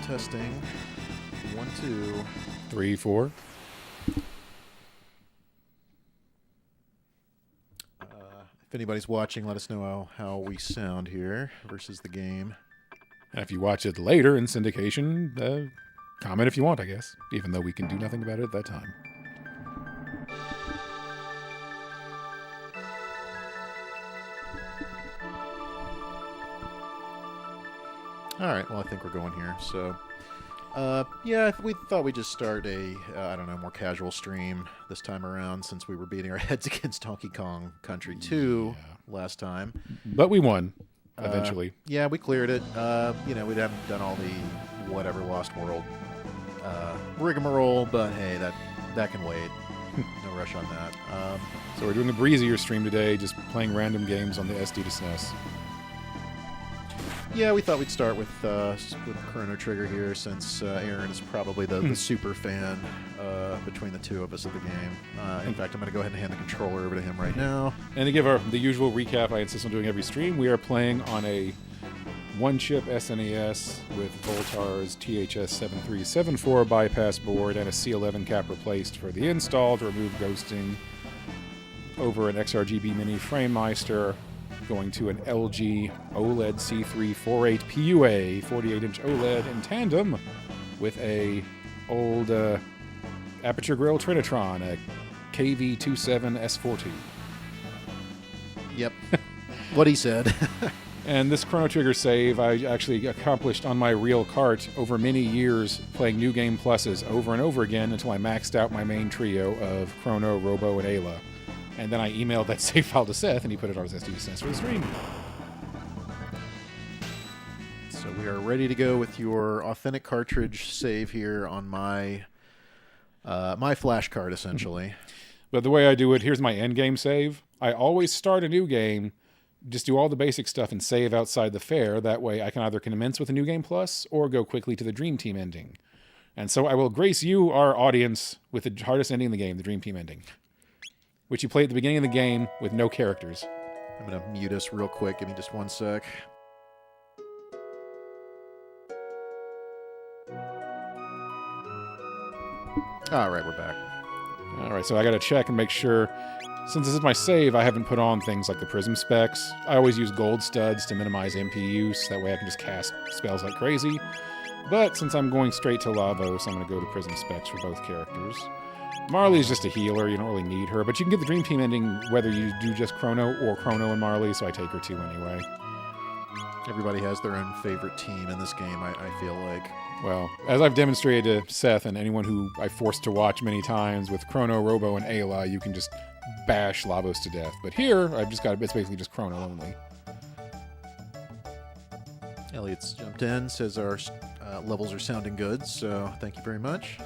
Testing. 1, 2. 3, 4. If anybody's watching, let us know how we sound here versus the game. And if you watch it later in syndication, comment if you want, I guess. Even though we can do nothing about it at that time. All right, well, I think we're going here. So, yeah, we thought we'd just start a, I don't know, more casual stream this time around since we were beating our heads against Donkey Kong Country 2 last time. But we won, eventually. Yeah, we cleared it. We haven't done all the whatever Lost World rigmarole, but hey, that can wait. No rush on that. So we're doing a breezier stream today, just playing random games on the SD to SNES. Yeah, we thought we'd start with Chrono Trigger here, since Aaron is probably the super fan between the two of us of the game. In fact, I'm going to go ahead and hand the controller over to him right now. And to give the usual recap I insist on doing every stream, we are playing on a one-chip SNES with Voltar's THS-7374 bypass board and a C11 cap replaced for the install to remove ghosting, over an XRGB Mini FrameMeister, going to an LG OLED C348 PUA 48-inch OLED in tandem with a old Aperture Grill Trinitron, a KV27S40. Yep. What he said. And this Chrono Trigger save I actually accomplished on my real cart over many years, playing New Game Pluses over and over again until I maxed out my main trio of Chrono, Robo, and Ayla. And then I emailed that save file to Seth, and he put it on his SD SNES for the stream. So we are ready to go with your authentic cartridge save here on my my flash card, essentially. But the way I do it, here's my endgame save. I always start a new game, just do all the basic stuff and save outside the fair. That way I can either commence with a New Game Plus or go quickly to the Dream Team ending. And so I will grace you, our audience, with the hardest ending in the game, the Dream Team ending, which you play at the beginning of the game with no characters. I'm going to mute us real quick. Give me just 1 sec. All right, we're back. All right, so I got to check and make sure. Since this is my save, I haven't put on things like the prism specs. I always use gold studs to minimize MP use. That way I can just cast spells like crazy. But since I'm going straight to Lavos, I'm going to go to prism specs for both characters. Marley's just a healer. You don't really need her. But you can get the Dream Team ending whether you do just Chrono or Chrono and Marley, so I take her too anyway. Everybody has their own favorite team in this game, I feel like. Well, as I've demonstrated to Seth and anyone who I forced to watch many times, with Chrono, Robo, and Ayla, you can just bash Lavos to death. But here, I've just got it's basically just Chrono only. Elliot's jumped in, says our levels are sounding good, so thank you very much.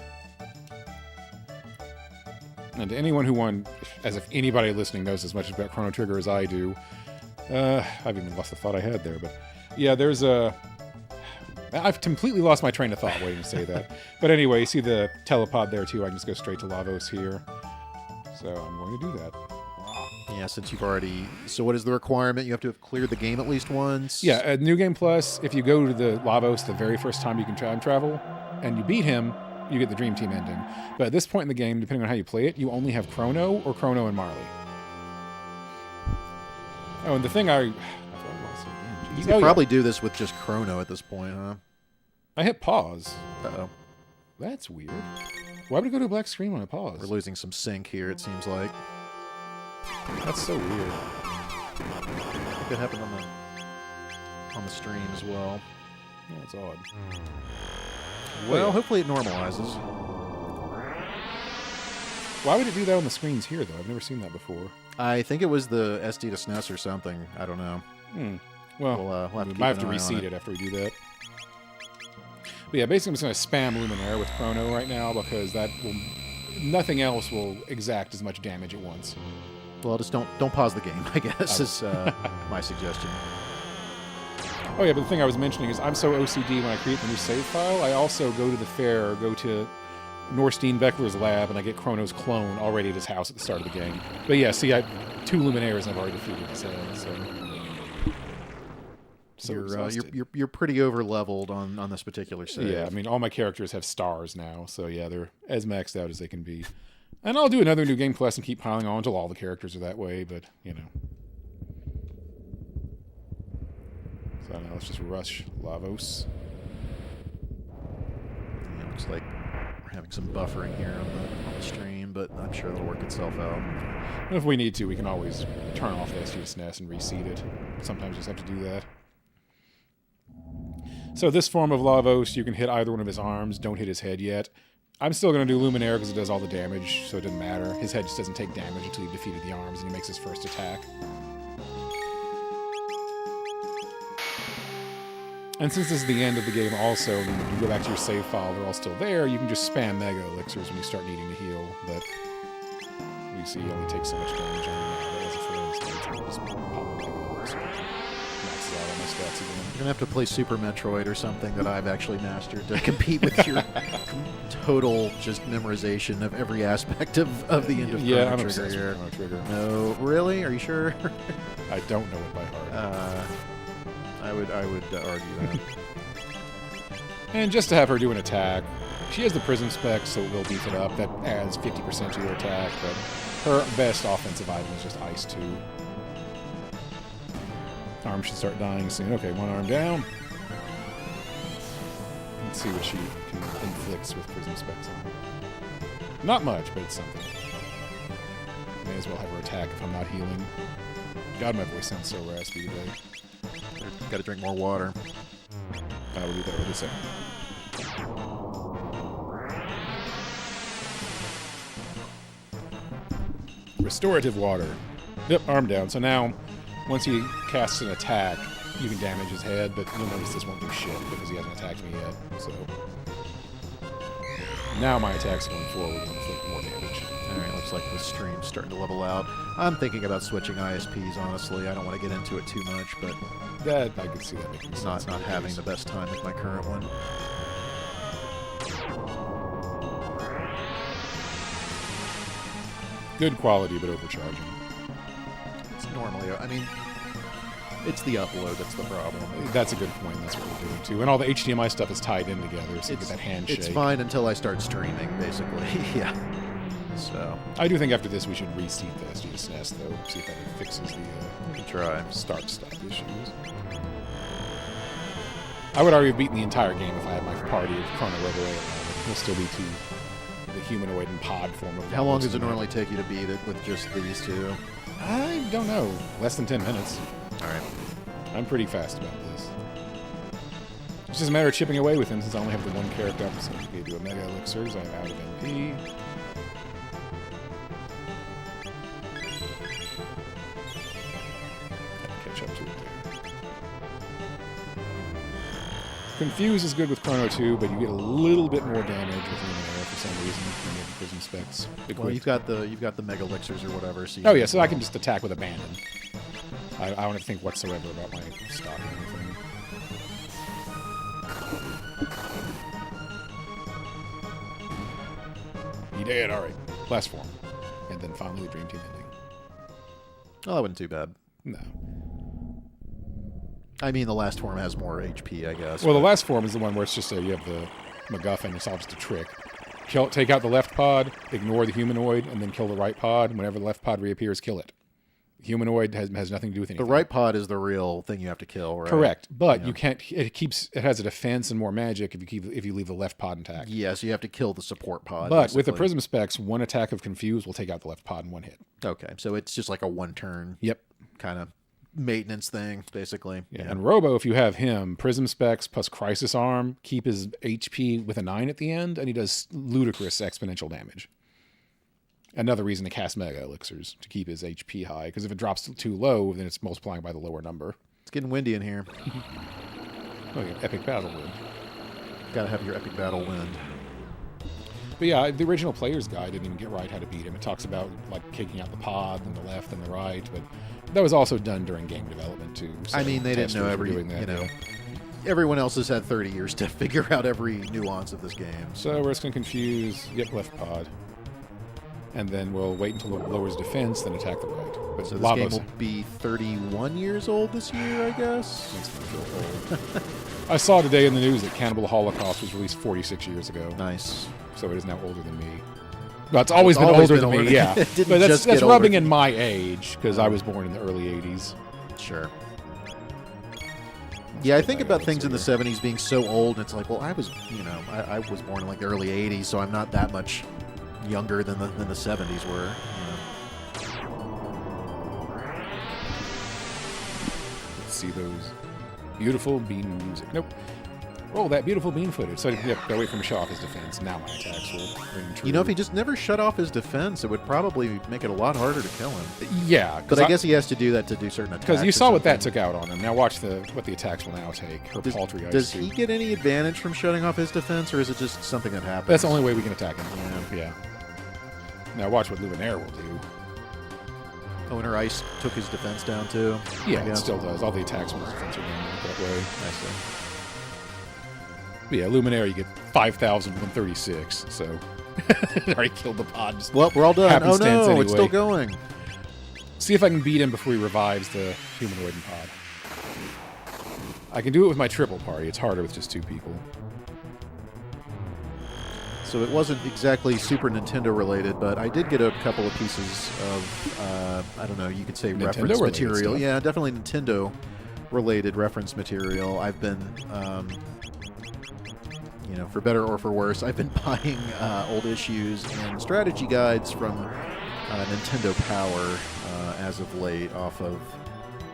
And to anyone who as if anybody listening knows as much about Chrono Trigger as I do, I've even lost the thought I had there, but yeah, I've completely lost my train of thought waiting to say that. But anyway, you see the telepod there too. I can just go straight to Lavos here. So I'm going to do that. Yeah, since you've already... So what is the requirement? You have to have cleared the game at least once? Yeah, at New Game Plus, if you go to the Lavos the very first time you can time travel, and you beat him, you get the Dream Team ending. But at this point in the game, depending on how you play it, you only have Chrono or Chrono and Marley. Oh, and the thing I thought I lost it again. You could probably do this with just Chrono at this point, huh? I hit pause. Uh-oh. That's weird. Why would it go to a black screen when I pause? We're losing some sync here, it seems like. That's so weird. It could happen on the stream as well. Yeah, that's odd. Well, hopefully it normalizes. Why would it do that on the screens here, though? I've never seen that before. I think it was the SD to SNES or something. I don't know. Well, we'll have we to might have to keep an eye on reseed it after we do that. But yeah, basically I'm just going to spam Luminaire with Chrono right now because nothing else will exact as much damage at once. Well, just don't pause the game, I guess, is my suggestion. Oh yeah, but the thing I was mentioning is I'm so OCD when I create the new save file, I also go to the fair, go to Norstein Beckler's lab, and I get Chrono's clone already at his house at the start of the game. But yeah, see, 2 Luminaires I've already defeated, so so you're exhausted. you're pretty over leveled on this particular save. Yeah, I mean, all my characters have stars now, so yeah, they're as maxed out as they can be. And I'll do another New Game Plus and keep piling on until all the characters are that way, but, you know. So now let's just rush Lavos. Yeah, looks like we're having some buffering here on the stream, but I'm sure it'll work itself out. And if we need to, we can always turn off the SNES and reseed it. Sometimes you just have to do that. So this form of Lavos, you can hit either one of his arms. Don't hit his head yet. I'm still going to do Luminaire because it does all the damage, so it doesn't matter. His head just doesn't take damage until you've defeated the arms and he makes his first attack. And since this is the end of the game also, when you go back to your save file, they're all still there, you can just spam Mega Elixirs when you start needing to heal, but we see he only takes so much damage on him now. That was a for instance. I'll just pop a Mega Elixir. Maxes out all my stats again. You're gonna have to play Super Metroid or something that I've actually mastered to compete with your total just memorization of every aspect of the end of Yeah, I'm Chrono obsessed Trigger with Chrono Trigger. No, really? Are you sure? I don't know it by heart. I would argue that. And just to have her do an attack, she has the Prism Spec, so it will beef it up. That adds 50% to your attack, but her best offensive item is just Ice 2. Arm should start dying soon. Okay, one arm down. Let's see what she can inflicts with Prism Specs on her. Not much, but it's something. May as well have her attack if I'm not healing. God, my voice sounds so raspy today. Got to drink more water. I will do that in a second. Restorative water. Yep, arm down. So now, once he casts an attack, you can damage his head, but you'll notice this won't do shit because he hasn't attacked me yet. So now my attacks going forward will inflict more damage. Alright, looks like the stream's starting to level out. I'm thinking about switching ISPs, honestly. I don't want to get into it too much, but That I could see that making sense. not having the best time with my current one. Good quality, but overcharging. It's normally, I mean, it's the upload that's the problem. That's a good point. That's what we're doing too. And all the HDMI stuff is tied in together, so you get that handshake. It's fine until I start streaming, basically. Yeah. So I do think after this we should reseat the SNES though, see if that fixes the we can try. start-stop issues. I would already have beaten the entire game if I had my party of Chrono Rebel. We'll still be the humanoid and pod form of. How long does it normally take you to beat it with just these two? I don't know. Less than 10 minutes. All right. I'm pretty fast about this. It's just a matter of chipping away with him since I only have the one character up. So I gave you a Mega Elixirs. I'm out of MP. Catch up to it there. Confuse is good with Chrono 2, but you get a little bit more damage with Luminaire for some reason when you have the Prism Specs. Well, you've got the Mega Elixirs or whatever. So Oh yeah, so I can just attack with Abandon. I don't have to think whatsoever about my stock or anything. You did, alright. Last form. And then finally the Dream Team ending. Oh, that wasn't too bad. No. I mean, the last form has more HP, I guess. Well, the last form is the one where it's just you have the MacGuffin, it's all just a trick. Take out the left pod, ignore the humanoid, and then kill the right pod. Whenever the left pod reappears, kill it. Humanoid has nothing to do with anything. The right pod is the real thing you have to kill, right? Correct, but you can't. It has a defense and more magic if you leave the left pod intact. Yeah, so you have to kill the support pod. But basically. with the Prism Specs, one attack of Confuse will take out the left pod in one hit. Okay, so it's just like a one-turn. Yep. Kind of maintenance thing, basically. Yeah. And Robo, if you have him, Prism Specs plus Crisis Arm, keep his HP with a 9 at the end, and he does ludicrous exponential damage. Another reason to cast Mega Elixirs, to keep his HP high, because if it drops too low, then it's multiplying by the lower number. It's getting windy in here. Oh, yeah, Epic Battle Wind. Gotta have your Epic Battle Wind. But yeah, the original player's guide didn't even get right how to beat him. It talks about like kicking out the pod and the left and the right, but that was also done during game development too. So I mean, they didn't know everyone else has had 30 years to figure out every nuance of this game. So we're just going to confuse, yep, left pod. and then we'll wait until it lowers defense, then attack the right. But So this Lavos game will be 31 years old this year, I guess. makes me feel old. I saw today in the news that Cannibal Holocaust was released 46 years ago. Nice. So it is now older than me. Well, it's always been older than me, yeah. It didn't But that's just get rubbing older. in my age, because I was born in the early 80s. Sure. Yeah, I think about things in the So 70s being so old, and it's like, well, I was, I was born in like the early 80s, so I'm not that much younger than the 70s were. Let's see those beautiful bean music. Nope. Roll that beautiful bean footage. So, yep, gotta wait for him to show off his defense. Now my attacks will ring true. You know, if he just never shut off his defense, it would probably make it a lot harder to kill him. Yeah. But I guess he has to do that to do certain attacks. Because you or saw what that something. took out on him. Now watch what the attacks will now take. Her paltry ice Does suit. he get any advantage from shutting off his defense, or is it just something that happens? That's the only way we can attack him. Yeah. Now watch what Luminaire will do. Oh, and her ice took his defense down too. Yeah, I it guess. still does. All the attacks on his defense are down that way. I see. But yeah, Luminaire, you get 5,136. So already killed the pod. Just Well, we're all done. Oh no, happenstance anyway. it's still going. See if I can beat him before he revives the humanoid and pod. I can do it with my triple party. It's harder with just 2 people. So it wasn't exactly Super Nintendo related, but I did get a couple of pieces of, I don't know, you could say reference Nintendo-related material. stuff. Yeah, definitely Nintendo related reference material. I've been, for better or for worse, I've been buying old issues and strategy guides from Nintendo Power as of late off of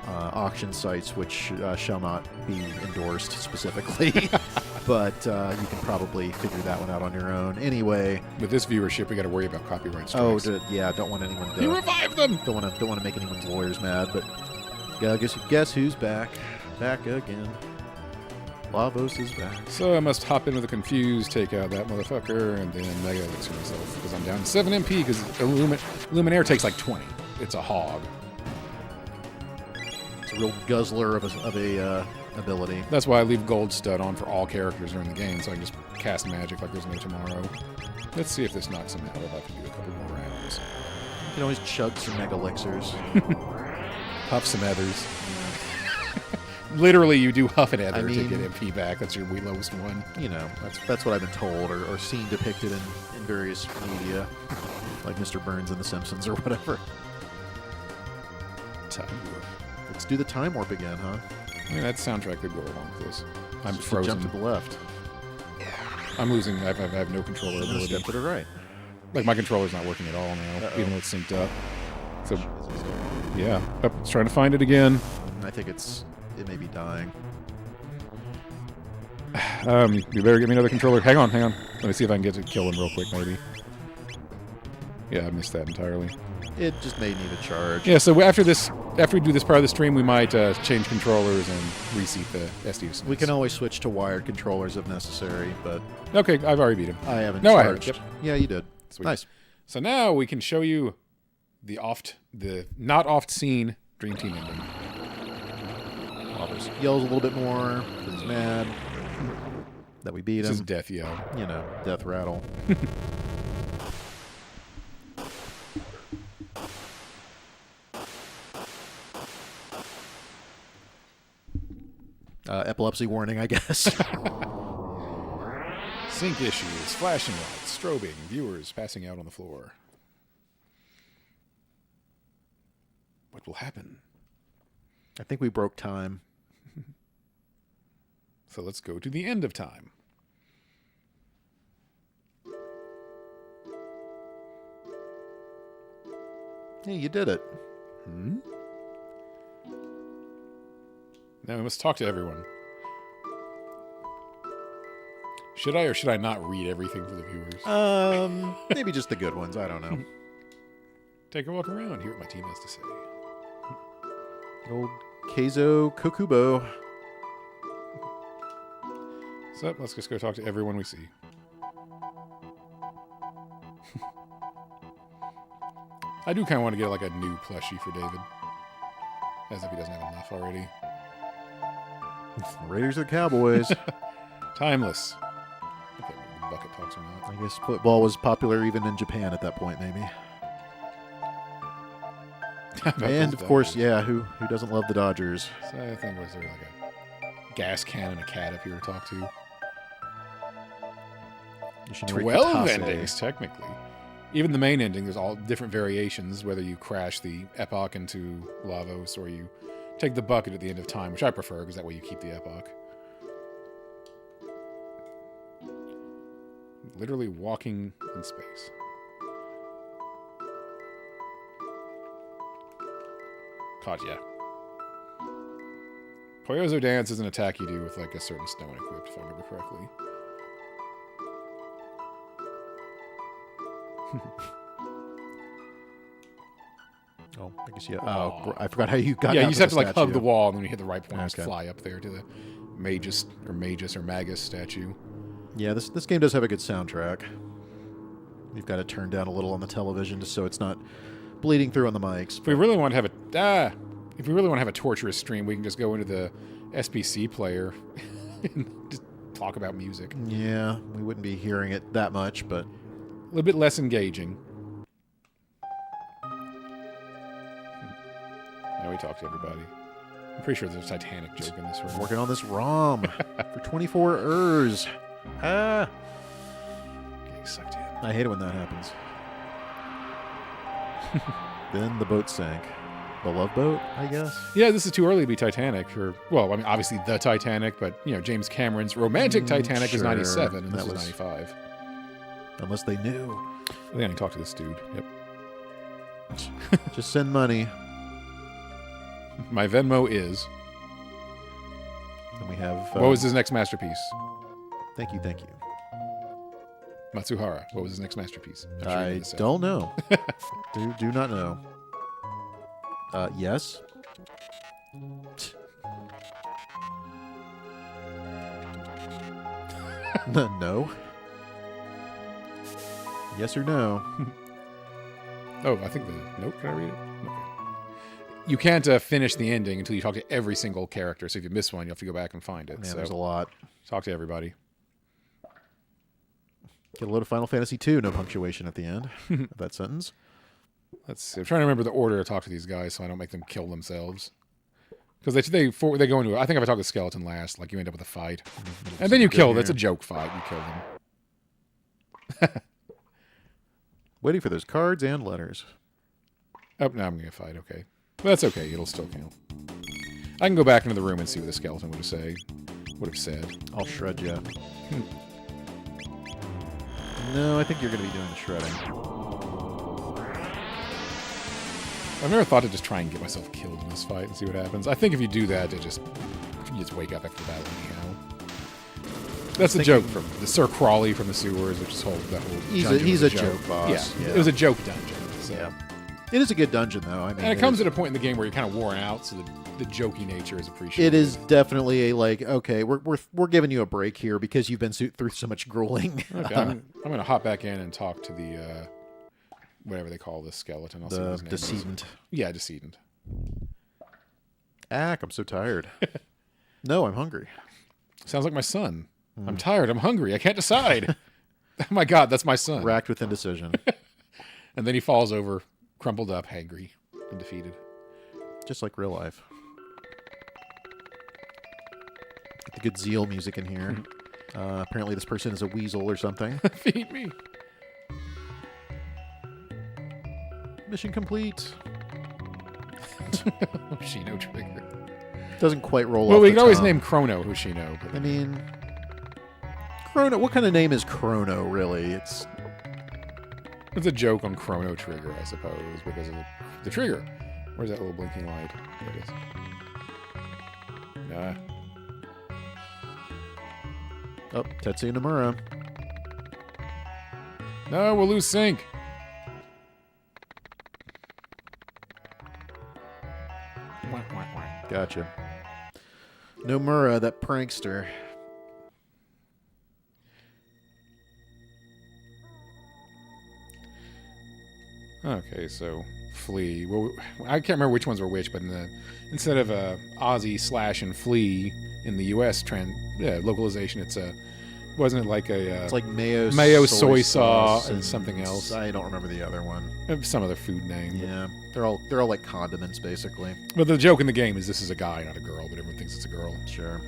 auction sites, which shall not be endorsed specifically. But you can probably figure that one out on your own. Anyway. With this viewership, we got to worry about copyright Oh, strikes. don't want anyone He to. revived them! Don't want to make anyone's lawyers mad. But yeah, guess who's back? Back again. Lavos is back. So I must hop in with a confused, take out that motherfucker, and then Mega Elixir myself, because I'm down to 7 MP, because Luminaire takes like 20. It's a hog. It's a real guzzler of a ability. That's why I leave Gold Stud on for all characters during the game, so I can just cast magic like there's no tomorrow. Let's see if this knocks him out. I'll have to do a couple more rounds. You can always chug some mega elixirs. Huff some others. Literally, you do huff an ether I mean- to get MP back. That's your lowest one. That's what I've been told or seen depicted in various media, like Mr. Burns and The Simpsons or whatever. Time warp. Let's do the time warp again, huh? I mean, that soundtrack could go along with this. I'm Just a frozen. Jump to the left. I'm losing. I have no controller And then a ability. step to the right. Like, my controller's not working at all now, Uh-oh. even though it's synced up. So, yeah. Oh, it's trying to find it again. I think it may be dying. You better get me another controller. Hang on. Let me see if I can get to kill him real quick, maybe. Yeah, I missed that entirely. It just may need a charge. Yeah, so after we do this part of the stream, we might change controllers and reseat the SD. We can always switch to wired controllers if necessary, but Okay, I've already beat him. I haven't No, I haven't. charged. Yep. Yeah, you did. Sweet. Nice. So now we can show you the not oft seen Dream Team ending. Lavos yells a little bit more because he's mad that we beat This is him. death yell. Death rattle. Epilepsy warning, I guess. Sync issues, flashing lights, strobing, viewers passing out on the floor. What will happen? I think we broke time. So let's go to the end of time. Hey, you did it. Now we must talk to everyone. Should I or should I not read everything for the viewers? Maybe just the good ones. I don't know. Take a walk around, hear what my team has to say. Old Keizo Kokubo. So let's just go talk to everyone we see. I do kind of want to get like a new plushie for David. As if he doesn't have enough already. Raiders or Cowboys. Timeless. Okay, the bucket talks or not. I guess football was popular even in Japan at that point, maybe. And, of course, yeah, who doesn't love the Dodgers? So I think was there like a gas can and a cat if you were to talk to. Yoshinori 12 Kitase. endings, technically. Even the main ending, there's all different variations, whether you crash the epoch into Lavos or you take the bucket at the end of time, which I prefer because that way you keep the epoch. Literally walking in space. Katya. Koyozo Dance is an attack you do with like a certain stone equipped, if I remember correctly. Oh, I guess yeah. Oh, I forgot how you got. Yeah, down you just have to like the hug the statue. wall, and then you hit the right point and Okay. fly up there to the Magus or Magus statue. Yeah, this game does have a good soundtrack. You've got it turned down a little on the television just so it's not bleeding through on the mics. If we really want to have a torturous stream, we can just go into the SPC player and just talk about music. Yeah, we wouldn't be hearing it that much, but A little bit less engaging. Now we talk to everybody. I'm pretty sure there's a Titanic joke in this room. working on this ROM for 24 hours. Ah, Getting sucked in. I hate it when that happens. Then the boat sank. The Love Boat, I guess. Yeah, this is too early to be Titanic. Well, I mean, obviously the Titanic, but, you know, James Cameron's romantic Titanic is sure. 97, and That this is was- 95. Unless they knew. I think I can talk to this dude. Yep. Just send money. My Venmo is... And we have... what was his next masterpiece? Thank you. Matsuhara. What was his next masterpiece? I'm sure you know I this, Seth. don't know. do not know. Yes. No. Yes or no? Oh, I think the... Nope, can I read it? Okay. You can't finish the ending until you talk to every single character, so if you miss one, you'll have to go back and find it. Man, so there's a lot. talk to everybody. Get a load of Final Fantasy II, no punctuation at the end of that sentence. Let's see. I'm trying to remember the order to talk to these guys so I don't make them kill themselves. Because they go into... I think if I talk to Skeleton last, like you end up with a fight. And then you kill them. It's a joke fight. You kill them. Waiting for those cards and letters. Oh, now I'm going to fight. Okay. But that's okay. It'll still count. I can go back into the room and see what the skeleton would have said. I'll shred you. No, I think you're going to be doing the shredding. I've never thought to just try and get myself killed in this fight and see what happens. I think if you do that, you just wake up after the battle anyhow. That's the joke from the Sir Crawley from the sewers, which is that whole He's dungeon a was joke boss. Yeah, Yeah. it was a joke dungeon. So. Yeah. It is a good dungeon, though. I mean, And it comes at a point in the game where you're kind of worn out, so the jokey nature is appreciated. It is definitely a okay, we're giving you a break here because you've been through so much grueling. Okay, I'm going to hop back in and talk to the whatever they call the skeleton. I'll see what The his name is. decedent. Yeah, decedent. I'm so tired. No, I'm hungry. Sounds like my son. I'm tired. I'm hungry. I can't decide. Oh my God, that's my son. Racked with indecision. And then he falls over, crumpled up, hangry, and defeated. Just like real life. Get the good Zeal music in here. Apparently this person is a weasel or something. Feed me. Mission complete. Hoshino trigger. Doesn't quite roll Well, off we the can always tongue. name Chrono Hoshino. I mean, Chrono. What kind of name is Chrono, really? It's It's a joke on Chrono Trigger, I suppose, because of the trigger. Where's that little blinking light? There it is. Nah. Oh, Tetsuya Nomura. No, we'll lose sync. Gotcha. Nomura, that prankster. Okay, so Flea. Well, I can't remember which ones were which, but instead of Aussie / and Flea in the U.S. localization, it's Wasn't it like It's like mayo soy sauce and and something else? I don't remember the other one. Some other food name. Yeah, they're all like condiments basically. But the joke in the game is this is a guy, not a girl, but everyone thinks it's a girl. Sure.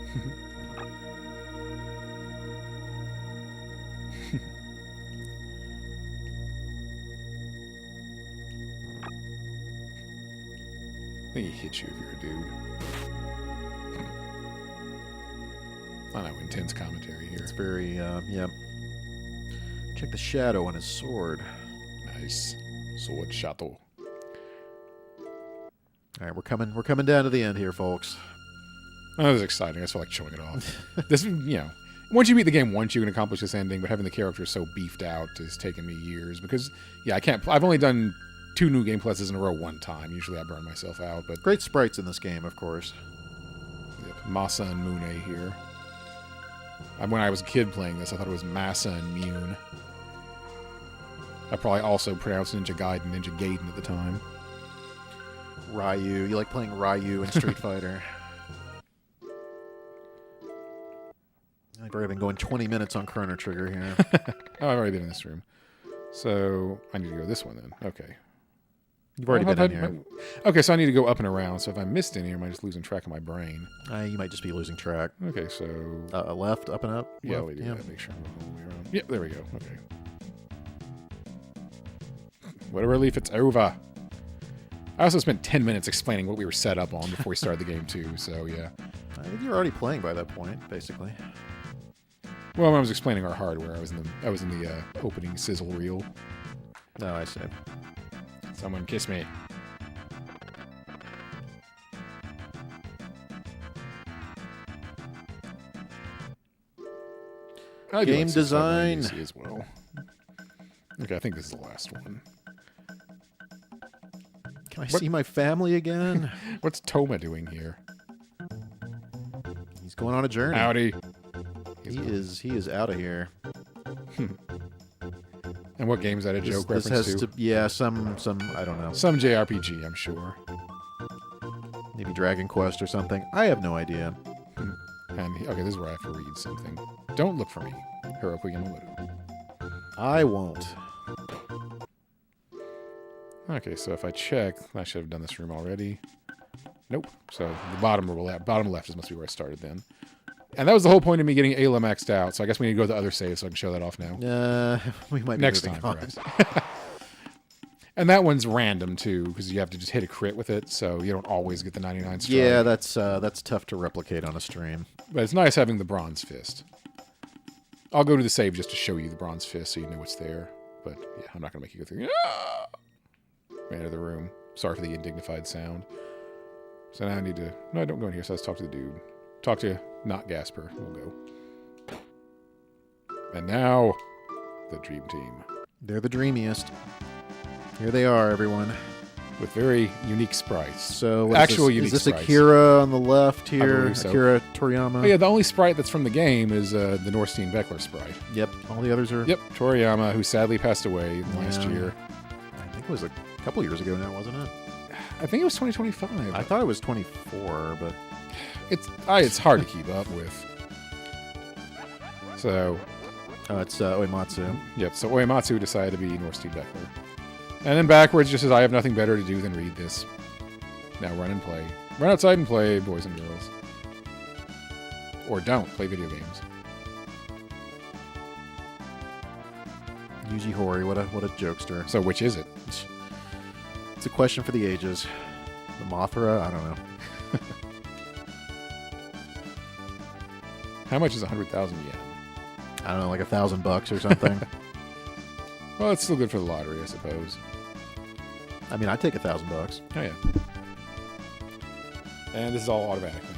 I think he hits you if you're a dude. I know, intense commentary here. It's very, yeah. Check the shadow on his sword. Nice. Sword shadow. All right, we're coming down to the end here, folks. Oh, this is exciting. I just feel like showing it off. This, once you beat the game once, you can accomplish this ending, but having the character so beefed out has taken me years because, yeah, I can't. I've only done 2 new game pluses in a row one time. Usually I burn myself out, but Great sprites in this game, of course. yep, Masa and Mune here. When I was a kid playing this, I thought it was Masa and Mune. I probably also pronounced Ninja Gaiden Ninja Gaiden at the time. Ryu. You like playing Ryu in Street Fighter. I've already been going 20 minutes on Chrono Trigger here. Oh, I've already been in this room. So I need to go this one then. Okay. You've already been in here. Okay, so I need to go up and around. So if I missed any, am I just losing track of my brain? You might just be losing track. Okay, so... left, up and up? yeah, left, we do yeah. that. Make sure I'm all the way around. Yep, there we go. Okay. What a relief it's over. I also spent 10 minutes explaining what we were set up on before we started the game, too. So, yeah. I think you were already playing by that point, basically. Well, when I was explaining our hardware, I was in the opening sizzle reel. No, I see. Someone kiss me. I do Game like design. 6590 as well. Okay, I think this is the last one. Can I see my family again? What's Toma doing here? He's going on a journey. Howdy. He is out of here. And what game is that a joke This reference has to? yeah, some I don't know. Some JRPG, I'm sure. Maybe Dragon Quest or something. I have no idea. And okay, this is where I have to read something. Don't look for me. Hiroku Yamamoto. I won't. Okay, so if I check, I should have done this room already. Nope. So the bottom left is must be where I started then. And that was the whole point of me getting Ayla maxed out. So I guess we need to go to the other save so I can show that off now. We might be Next moving time, on. perhaps. And that one's random too, because you have to just hit a crit with it, so you don't always get the 99 strike. Yeah, that's tough to replicate on a stream. But it's nice having the bronze fist. I'll go to the save just to show you the bronze fist so you know it's there. But yeah, I'm not going to make you go through. Ran out of the room. Sorry for the indignified sound. So now I need to... No, don't go in here, so let's talk to the dude. Talk to not Gasper. We'll go. And now, the Dream Team. They're the dreamiest. Here they are, everyone. With very unique sprites. So what Actual is unique this sprites. Akira on the left here? believe so. Akira Toriyama? Oh yeah, the only sprite that's from the game is the Norstein Beckler sprite. Yep. All the others are... Yep, Toriyama, who sadly passed away last Yeah. year. I think it was a couple years ago now, wasn't it? I think it was 2025. I thought it was 24, but... It's hard to keep up with. So, it's Uematsu. yep, so Uematsu decided to be Norstein Beckler. And then backwards just says, I have nothing better to do than read this. Now run and play. Run outside and play, boys and girls. Or don't. Play video games. Yuji Horii, what a jokester. So which is it? It's a question for the ages. The Mothra? I don't know. How much is 100,000 yen? I don't know, like $1,000 or something. Well, it's still good for the lottery, I suppose. I mean, I'd take $1,000. Oh, yeah. And this is all automatic now.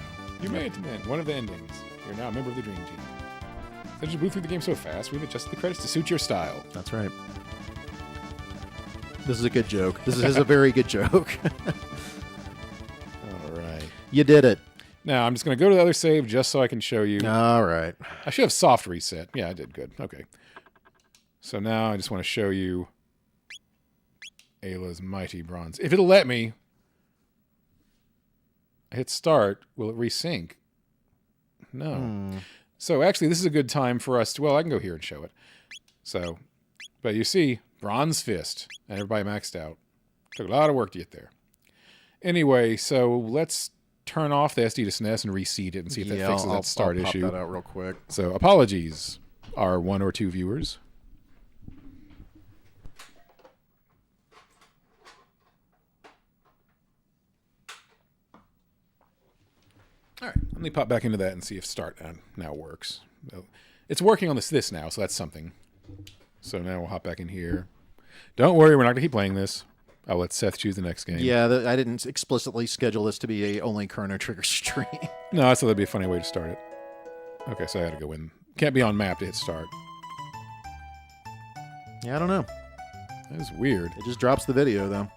You made it to the end. One of the endings. You're now a member of the Dream Team. Since you blew through the game so fast, we've adjusted the credits to suit your style. That's right. This is a good joke. This is a very good joke. All right. You did it. Now, I'm just going to go to the other save just so I can show you. All right. I should have soft reset. Yeah, I did good. Okay. So now I just want to show you Ayla's mighty bronze. If it'll let me, I hit start. Will it resync? No. So actually, this is a good time for us to... Well, I can go here and show it. So, but you see, bronze fist. And everybody maxed out. Took a lot of work to get there. Anyway, so let's turn off the SD to SNES and reseed it and see if that fixes that start issue. I'll pop that out real quick. So apologies, our 1 or 2 viewers. All right, let me pop back into that and see if start now works. It's working on this now, so that's something. So now we'll hop back in here. Don't worry, we're not going to keep playing this. I'll let Seth choose the next game. Yeah, I didn't explicitly schedule this to be a only Chrono Trigger stream. No, I thought that'd be a funny way to start it. Okay, so I had to go in. Can't be on map to hit start. Yeah, I don't know. That is weird. It just drops the video, though.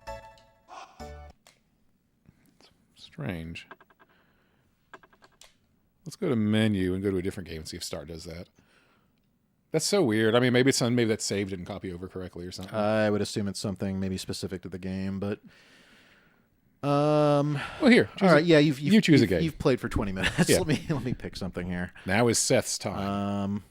Strange. Let's go to menu and go to a different game and see if start does that. That's so weird. I mean, maybe that save didn't copy over correctly or something. I would assume it's something maybe specific to the game, but well, here. All right, yeah, you choose a game. You've played for 20 minutes. Yeah. Let me pick something here. Now is Seth's time.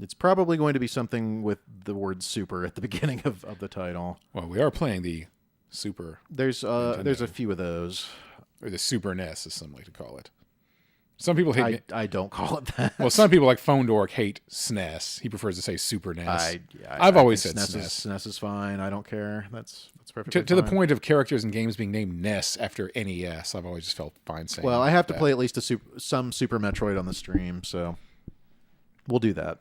It's probably going to be something with the word super at the beginning of the title. Well, we are playing the Super. There's a few of those. Or the Super NES, as some like to call it. Some people hate... I don't call it that. Well, some people like Phone Dork hate SNES. He prefers to say Super NES. I've always said SNES. SNES is fine. I don't care. That's perfectly to fine. the point of characters and games being named NES after NES. I've always just felt fine saying Well, I have to that. play at least some Super Metroid on the stream, so we'll do that.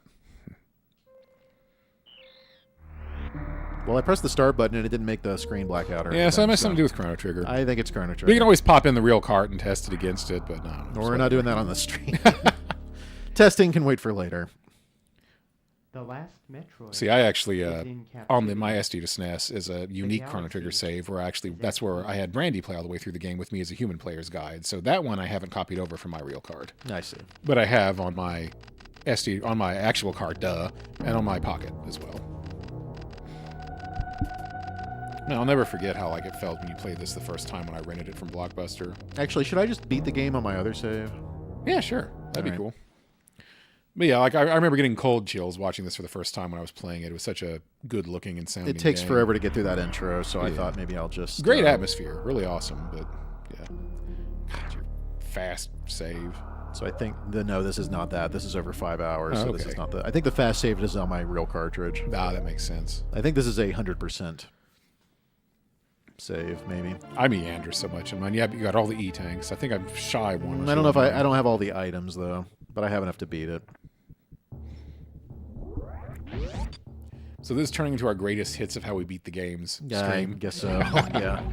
Well, I pressed the start button and it didn't make the screen black out. Yeah, so that has something to do with Chrono Trigger. I think it's Chrono We Trigger. can always pop in the real cart and test it against it, but no. We're not doing that on the stream. Testing can wait for later. The last Metroid. See, I actually in on my SD to SNES is a unique Chrono Trigger save where that's where I had Brandy play all the way through the game with me as a human player's guide. So that one I haven't copied over from my real card. I see. But I have on my SD on my actual card, and on my pocket as well. Man, I'll never forget how it felt when you played this the first time when I rented it from Blockbuster. Actually, should I just beat the game on my other save? Yeah, sure. That'd be right. cool. But yeah, I remember getting cold chills watching this for the first time when I was playing it. It was such a good-looking and sounding It takes game. forever to get through that intro, so I Yeah. thought maybe I'll just... Great atmosphere. Really awesome, but yeah. God, your fast save. So I think... No, this is not that. This is over 5 hours, Oh, so this okay. is not the... I think the fast save is on my real cartridge. Ah, that makes sense. I think this is a 100% save, maybe. I meander so much in mine. Yeah, you got all the E-tanks. I think I'm shy one. I don't know if I don't have all the items, though, but I have enough to beat it. So this is turning into our greatest hits of how we beat the games Yeah, stream. I guess so. Yeah.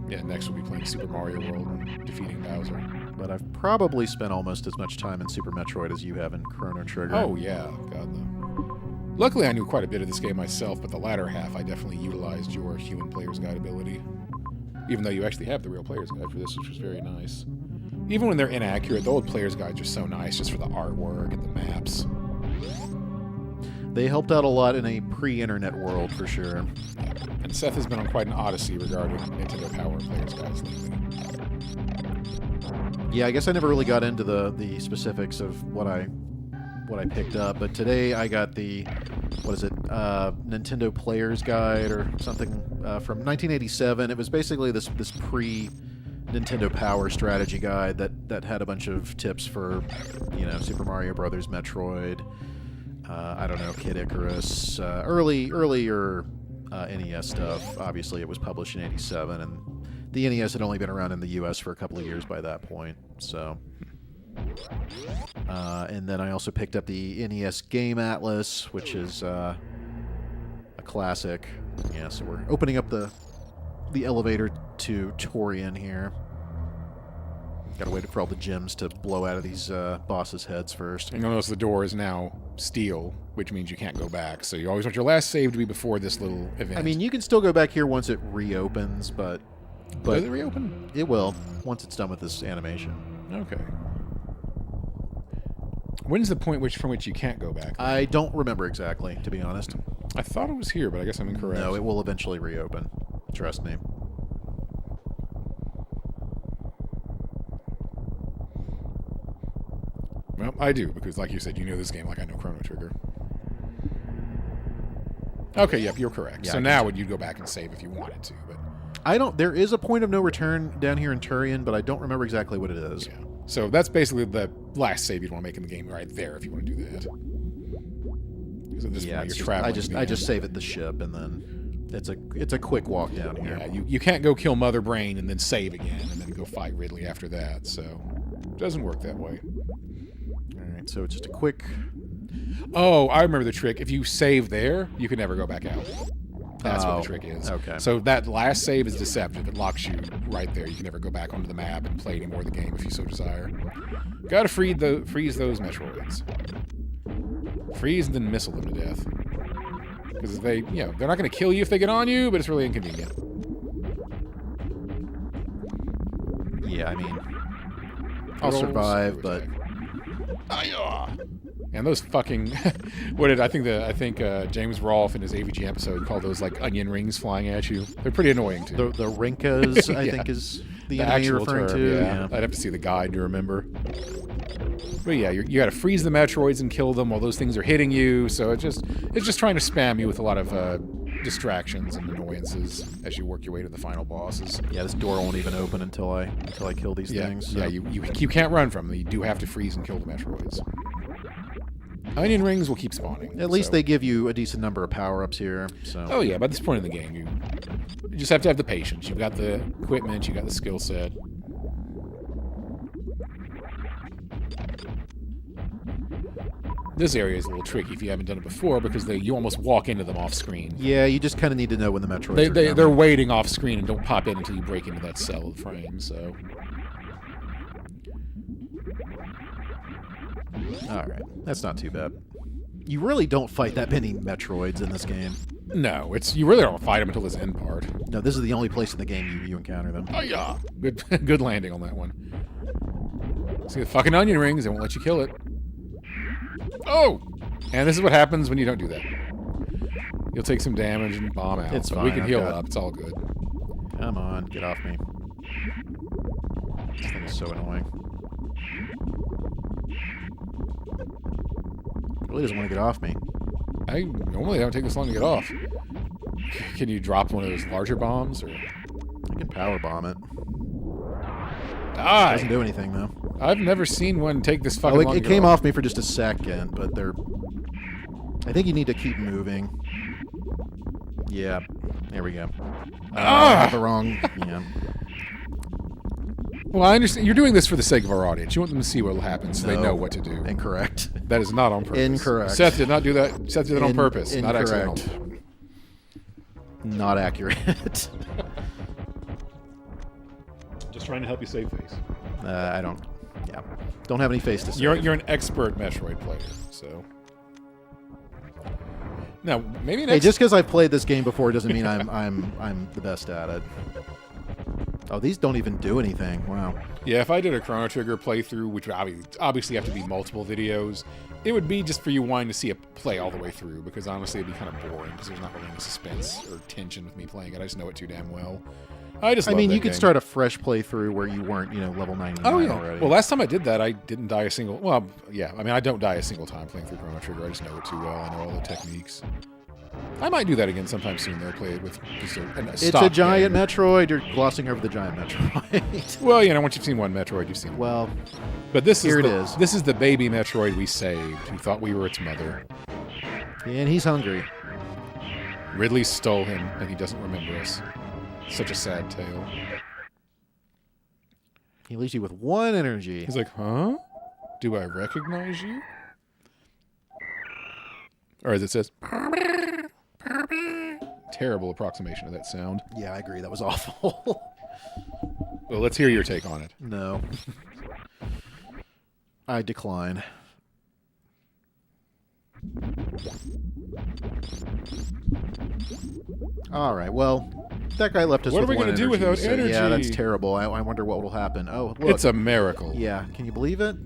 Yeah, next we'll be playing Super Mario World and defeating Bowser. But I've probably spent almost as much time in Super Metroid as you have in Chrono Trigger. Oh, yeah. God, no. Luckily, I knew quite a bit of this game myself, but the latter half, I definitely utilized your human player's guide ability. Even though you actually have the real player's guide for this, which was very nice. Even when they're inaccurate, the old player's guides are so nice just for the artwork and the maps. They helped out a lot in a pre-internet world, for sure. And Seth has been on quite an odyssey regarding Nintendo Power player's guides lately. Yeah, I guess I never really got into the specifics of what I picked up, but today I got the Nintendo Player's Guide or something from 1987. It was basically this pre-Nintendo Power strategy guide that had a bunch of tips for Super Mario Brothers, Metroid, I don't know, Kid Icarus, earlier NES stuff. Obviously, it was published in '87, and the NES had only been around in the U.S. for a couple of years by that point. So, and then I also picked up the NES Game Atlas, which is a classic. Yeah, so we're opening up the elevator to Torian here. Gotta wait for all the gems to blow out of these bosses' heads first. And you'll notice the door is now steel, which means you can't go back. So you always want your last save to be before this little event. I mean, you can still go back here once it reopens, but does it reopen? It will once it's done with this animation. Okay. When's the point from which you can't go back? I don't remember exactly, to be honest. I thought it was here, but I guess I'm incorrect. No, it will eventually reopen. Trust me. Well, I do, because like you said, you know this game like I know Chrono Trigger. Okay, yep, you're correct. Yeah, so I now would you go back and save if you wanted to, but... There is a point of no return down here in Turian, but I don't remember exactly what it is. Yeah. So that's basically the last save you'd want to make in the game right there if you want to do that. Because at this point, you're traveling. I just save at the ship, and then it's a quick walk down here. Yeah, you can't go kill Mother Brain and then save again and then go fight Ridley after that. So it doesn't work that way. All right, so it's just a quick. Oh, I remember the trick. If you save there, you can never go back out. That's what the trick is. Okay. So that last save is deceptive. It locks you right there. You can never go back onto the map and play any more of the game if you so desire. Gotta freeze those Metroids. Freeze and then missile them to death. Because they're not going to kill you if they get on you, but it's really inconvenient. Yeah, I mean, I'll survive, but and those fucking I think James Rolfe in his AVG episode called those like onion rings flying at you. They're pretty annoying too. The Rinkas, I think, is the enemy you're referring term, to. Yeah. I'd have to see the guide to remember. But yeah, you got to freeze the Metroids and kill them while those things are hitting you. So it's just trying to spam you with a lot of distractions and annoyances as you work your way to the final bosses. Yeah, this door won't even open until I kill these things. So. Yeah, you can't run from them. You do have to freeze and kill the Metroids. Onion rings will keep spawning. At least they give you a decent number of power-ups here. So. Oh yeah, by this point in the game, you just have to have the patience. You've got the equipment, you got the skill set. This area is a little tricky if you haven't done it before because you almost walk into them off screen. Yeah, you just kind of need to know when the Metroids are they're waiting off screen and don't pop in until you break into that cell frame. So. All right, that's not too bad. You really don't fight that many Metroids in this game. No, you really don't fight them until this end part. No, this is the only place in the game you encounter them. Oh yeah, good landing on that one. See the fucking onion rings? They won't let you kill it. Oh, and this is what happens when you don't do that. You'll take some damage and bomb out. It's but fine. We can heal up. It's all good. Come on, get off me. This thing is so annoying. It really doesn't want to get off me. I normally don't take this long to get off. Can you drop one of those larger bombs? Or I can power bomb it. Die! It doesn't do anything, though. I've never seen one take this fucking long it to get came off me for just a second, but I think you need to keep moving. Yeah, there we go. I got the wrong... Yeah. Well, I understand. You're doing this for the sake of our audience. You want them to see what will happen so they know what to do. Incorrect. That is not on purpose. Incorrect. Seth did not do that. Seth did it on purpose, not accidental. Not accurate. Just trying to help you save face. I don't... Yeah. Don't have any face to save. You're an expert Metroid player, so... Now, maybe next... Hey, just because I've played this game before doesn't mean I'm the best at it. Oh, these don't even do anything. Wow. Yeah, if I did a Chrono Trigger playthrough, which would obviously have to be multiple videos, it would be just for you wanting to see it play all the way through, because honestly it'd be kind of boring, because there's not really any suspense or tension with me playing it. I just know it too damn well. I mean, you could start a fresh playthrough where you weren't, level 99 already. Well, last time I did that, I didn't die a single... Well, yeah, I mean, I don't die a single time playing through Chrono Trigger. I just know it too well. I know all the techniques. I might do that again sometime soon, though. Play it with just It's a giant Metroid. You're glossing over the giant Metroid. Well, once you've seen one Metroid, you've seen it. Well, but this here is this is the baby Metroid we saved, who thought we were its mother. And he's hungry. Ridley stole him, and he doesn't remember us. Such a sad tale. He leaves you with one energy. He's like, huh? Do I recognize you? Or as it says, terrible approximation of that sound. Yeah, I agree. That was awful. Well, let's hear your take on it. No. I decline. All right, well, that guy left us with one energy. What are we going to do without energy? Yeah, that's terrible. I wonder what will happen. Oh, look. It's a miracle. Yeah, can you believe it?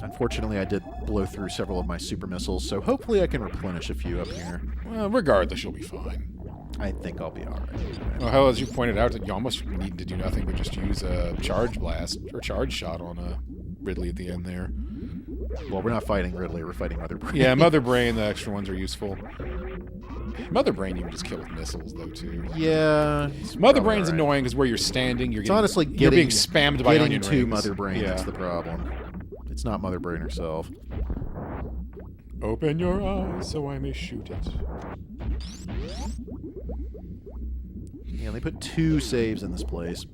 Unfortunately, I did blow through several of my super missiles, so hopefully I can replenish a few up here. Well, regardless, you'll be fine. I think I'll be all right. Well, how as you pointed out, you almost need to do nothing but just use a charge blast or charge shot on Ridley at the end there. Well, we're not fighting Ridley. We're fighting Mother Brain. Yeah, Mother Brain, the extra ones are useful. Mother Brain you can just kill with missiles, though, too. Yeah. Mother Brain's annoying because where you're standing, you're honestly you're being spammed by onion to rings. Mother Brain. Yeah. That's the problem. It's not Mother Brain herself. Open your eyes so I may shoot it. Yeah, they put 2 saves in this place.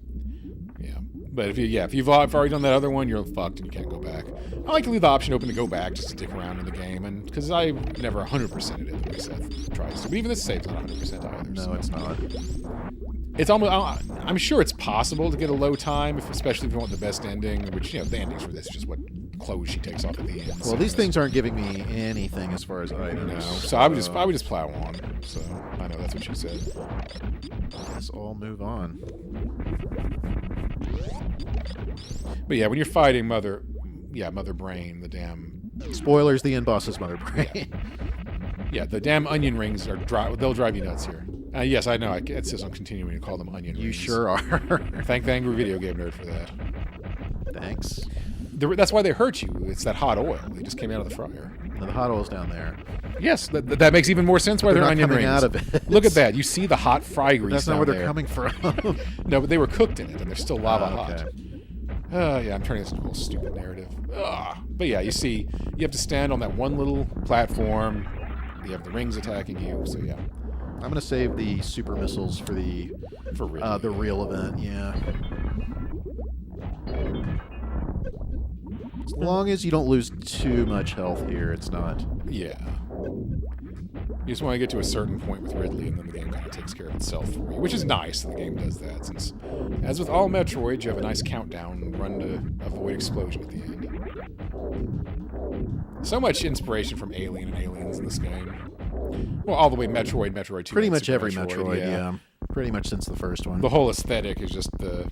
Yeah, but if you've already done that other one, you're fucked and you can't go back. I like to leave the option open to go back just to stick around in the game, and because I never 100%ed it the way Seth tries to. But even this save's not 100% either. No, so. it's not. It's almost. I'm sure it's possible to get a low time, especially if you want the best ending. Which the endings for this is just what clothes she takes off at the end. Well, these things aren't giving me anything as far as items. No, so I would just plow on. So I know that's what she said. Let's all move on. But yeah, when you're fighting Mother Brain, the damn Spoilers: the end boss is Mother Brain. yeah, the damn onion rings they'll drive you nuts here. Yes, I know. It says I'm continuing to call them onion rings. You sure are. Thank the Angry Video Game Nerd for that. Thanks. That's why they hurt you. It's that hot oil. They just came out of the fryer. No, the hot oil's down there. Yes, that makes even more sense why they're not onion coming rings. out of it. Look at that. You see the hot fry grease That's not down where they're there. coming from. No, but they were cooked in it, and they're still lava hot. Okay. Yeah, I'm turning this into a little stupid narrative. But yeah, you have to stand on that one little platform. You have the rings attacking you, so yeah. I'm gonna save the super missiles for the real event. Yeah. As long as you don't lose too much health here, it's not. Yeah. You just want to get to a certain point with Ridley, and then the game kind of takes care of itself for you, which is nice that the game does that, since, as with all Metroid, you have a nice countdown run to avoid explosion at the end. So much inspiration from Alien and Aliens in this game. Well, all the way Metroid 2. Pretty much Super every Metroid, yeah. Pretty much since the first one. The whole aesthetic is just the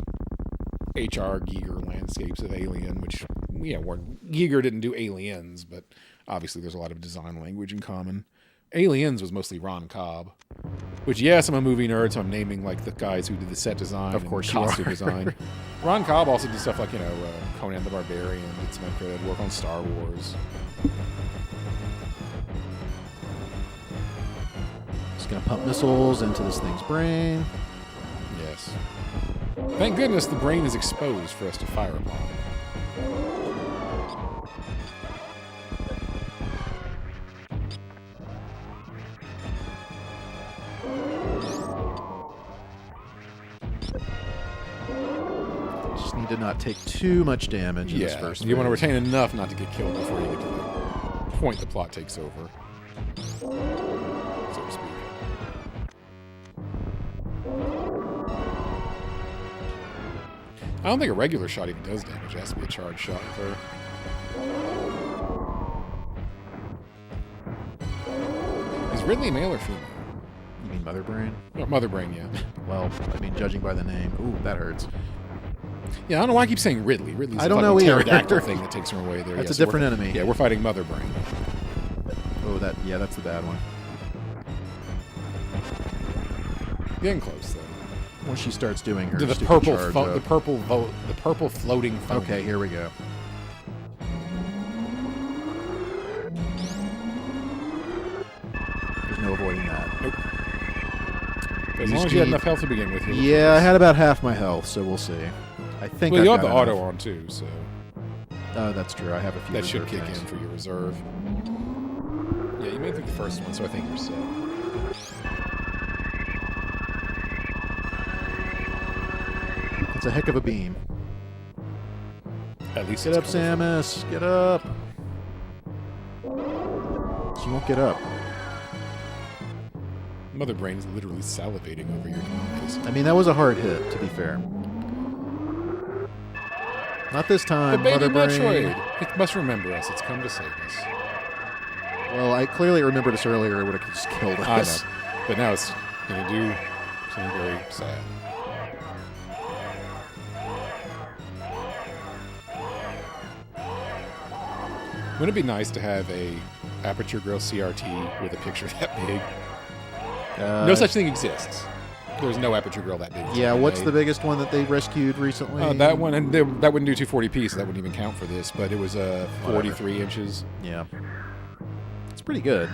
H.R. Giger landscapes of Alien, which, Giger didn't do Aliens, but obviously there's a lot of design language in common. Aliens was mostly Ron Cobb, which, yes, I'm a movie nerd, so I'm naming, like, the guys who did the set design of course and you costume are. design. Ron Cobb also did stuff like, Conan the Barbarian, did some credit work on Star Wars. Just gonna pump missiles into this thing's brain. Yes. Thank goodness the brain is exposed for us to fire upon. Just need to not take too much damage in this first you want to phase. retain enough not to get killed before you get to the point the plot takes over. So to speak. I don't think a regular shot even does damage. It has to be a charged shot with her. Is Ridley male or female? You mean Mother Brain? No, Mother Brain, yeah. Well, I mean, judging by the name. Ooh, that hurts. Yeah, I don't know why I keep saying Ridley. Ridley's I don't a know fucking either. pterodactyl thing that takes her away there. That's Yeah, a so different enemy. Yeah, we're fighting Mother Brain. Oh, that's the bad one. Getting close though. Once she starts doing her To the stupid purple, charge the up. purple floating foam. Okay, here we go. There's no avoiding that. Nope. As Use long as you had speed. enough health to begin with. you're Yeah, I close. had about half my health, so we'll see. I think. Well, I've you have got the enough. auto on too, so That's true. I have a few. that should reserve kick things. in for your reserve. Yeah, you made it through the first one, so I think you're set. It's a heck of a beam. At least Get it's up, colorful. Samus. Get up. She won't get up. Mother Brain is literally salivating over your demise. I mean, that was a hard hit, to be fair. Not this The time, baby Mother Brain. Metroid! It must remember us. It's come to save us. Well, I clearly remembered us earlier. It would have just killed I us. know. But now it's going to do something very sad. Wouldn't it be nice to have a Aperture Grill CRT with a picture that big? No such thing exists. There's no aperture grill that big. Yeah, what's the biggest one that they rescued recently? That one, and that wouldn't do 240p, so that wouldn't even count for this. But it was 43 inches. Yeah, it's pretty good.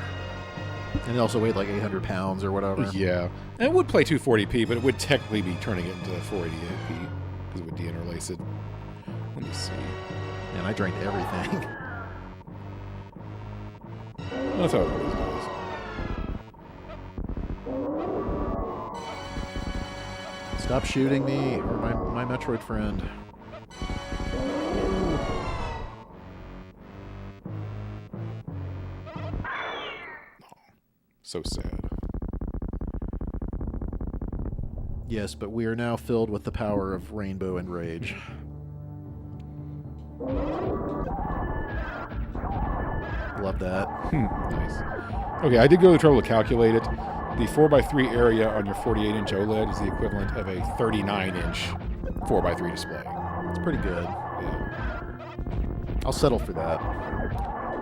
And it also weighed like 800 pounds or whatever. Yeah, and it would play 240p, but it would technically be turning it into 488p because it would deinterlace it. Let me see. And I drank everything. That's how it always goes. Stop shooting me, or my Metroid friend. So sad. Yes, but we are now filled with the power of rainbow and rage. Love that. Nice. Okay, I did go to the trouble to calculate it. The 4x3 area on your 48-inch OLED is the equivalent of a 39-inch 4x3 display. It's pretty good. Yeah. I'll settle for that.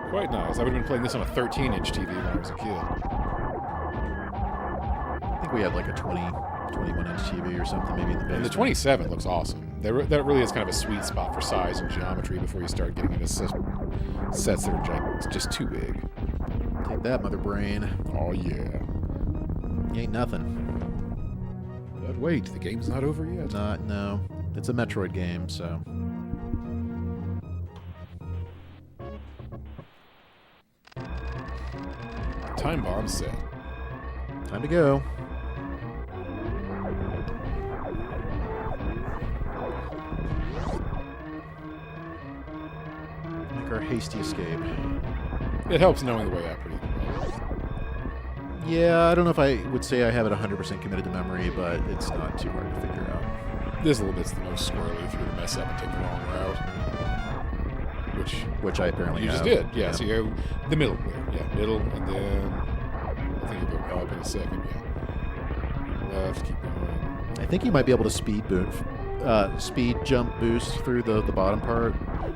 Quite nice. I would have been playing this on a 13-inch TV when I was a kid. I think we had like a 21-inch TV or something maybe in the basement. And the 27 looks awesome. That really is kind of a sweet spot for size and geometry before you start getting into sets that are just too big. Take that, mother brain. Oh, yeah. Ain't nothing. But wait, the game's not over yet. No. It's a Metroid game, so... Time bomb set. Time to go. Make our hasty escape. It helps knowing the way out pretty well. Yeah, I don't know if I would say I have it 100% committed to memory, but it's not too hard to figure out. This little bit's the most squirrely if you were to mess up and take the wrong route. Which I apparently you have. just did. Yeah, so you go the middle there. Yeah, middle, and then I think you go up in a second. Yeah. Left, keep going. I think you might be able to speed jump boost through the bottom part.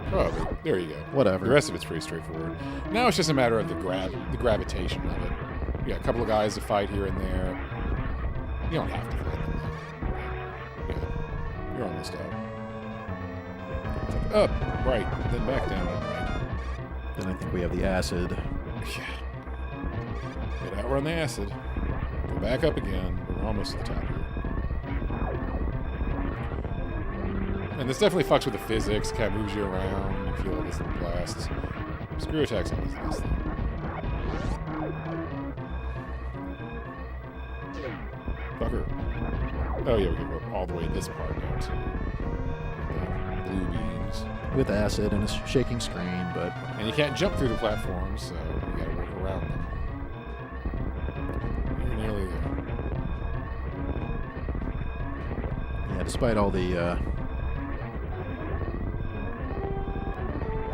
Probably. There you go. Whatever. The rest of it's pretty straightforward. Now it's just a matter of the gravitation of it. You got a couple of guys to fight here and there. You don't have to fight them. Yeah. You're almost out. Up, right, then back down, right. Then I think we have the acid. Yeah. Get outrun the acid. Go back up again. We're almost at the top here. And this definitely fucks with the physics. Kind of moves you around. You feel all these little blasts. Screw attacks on this last thing. Fucker. Oh yeah, we can go all the way this part down to the blue beams. With acid and a shaking screen, but... And you can't jump through the platforms, so you gotta work around them. You're nearly there. Yeah, despite all the...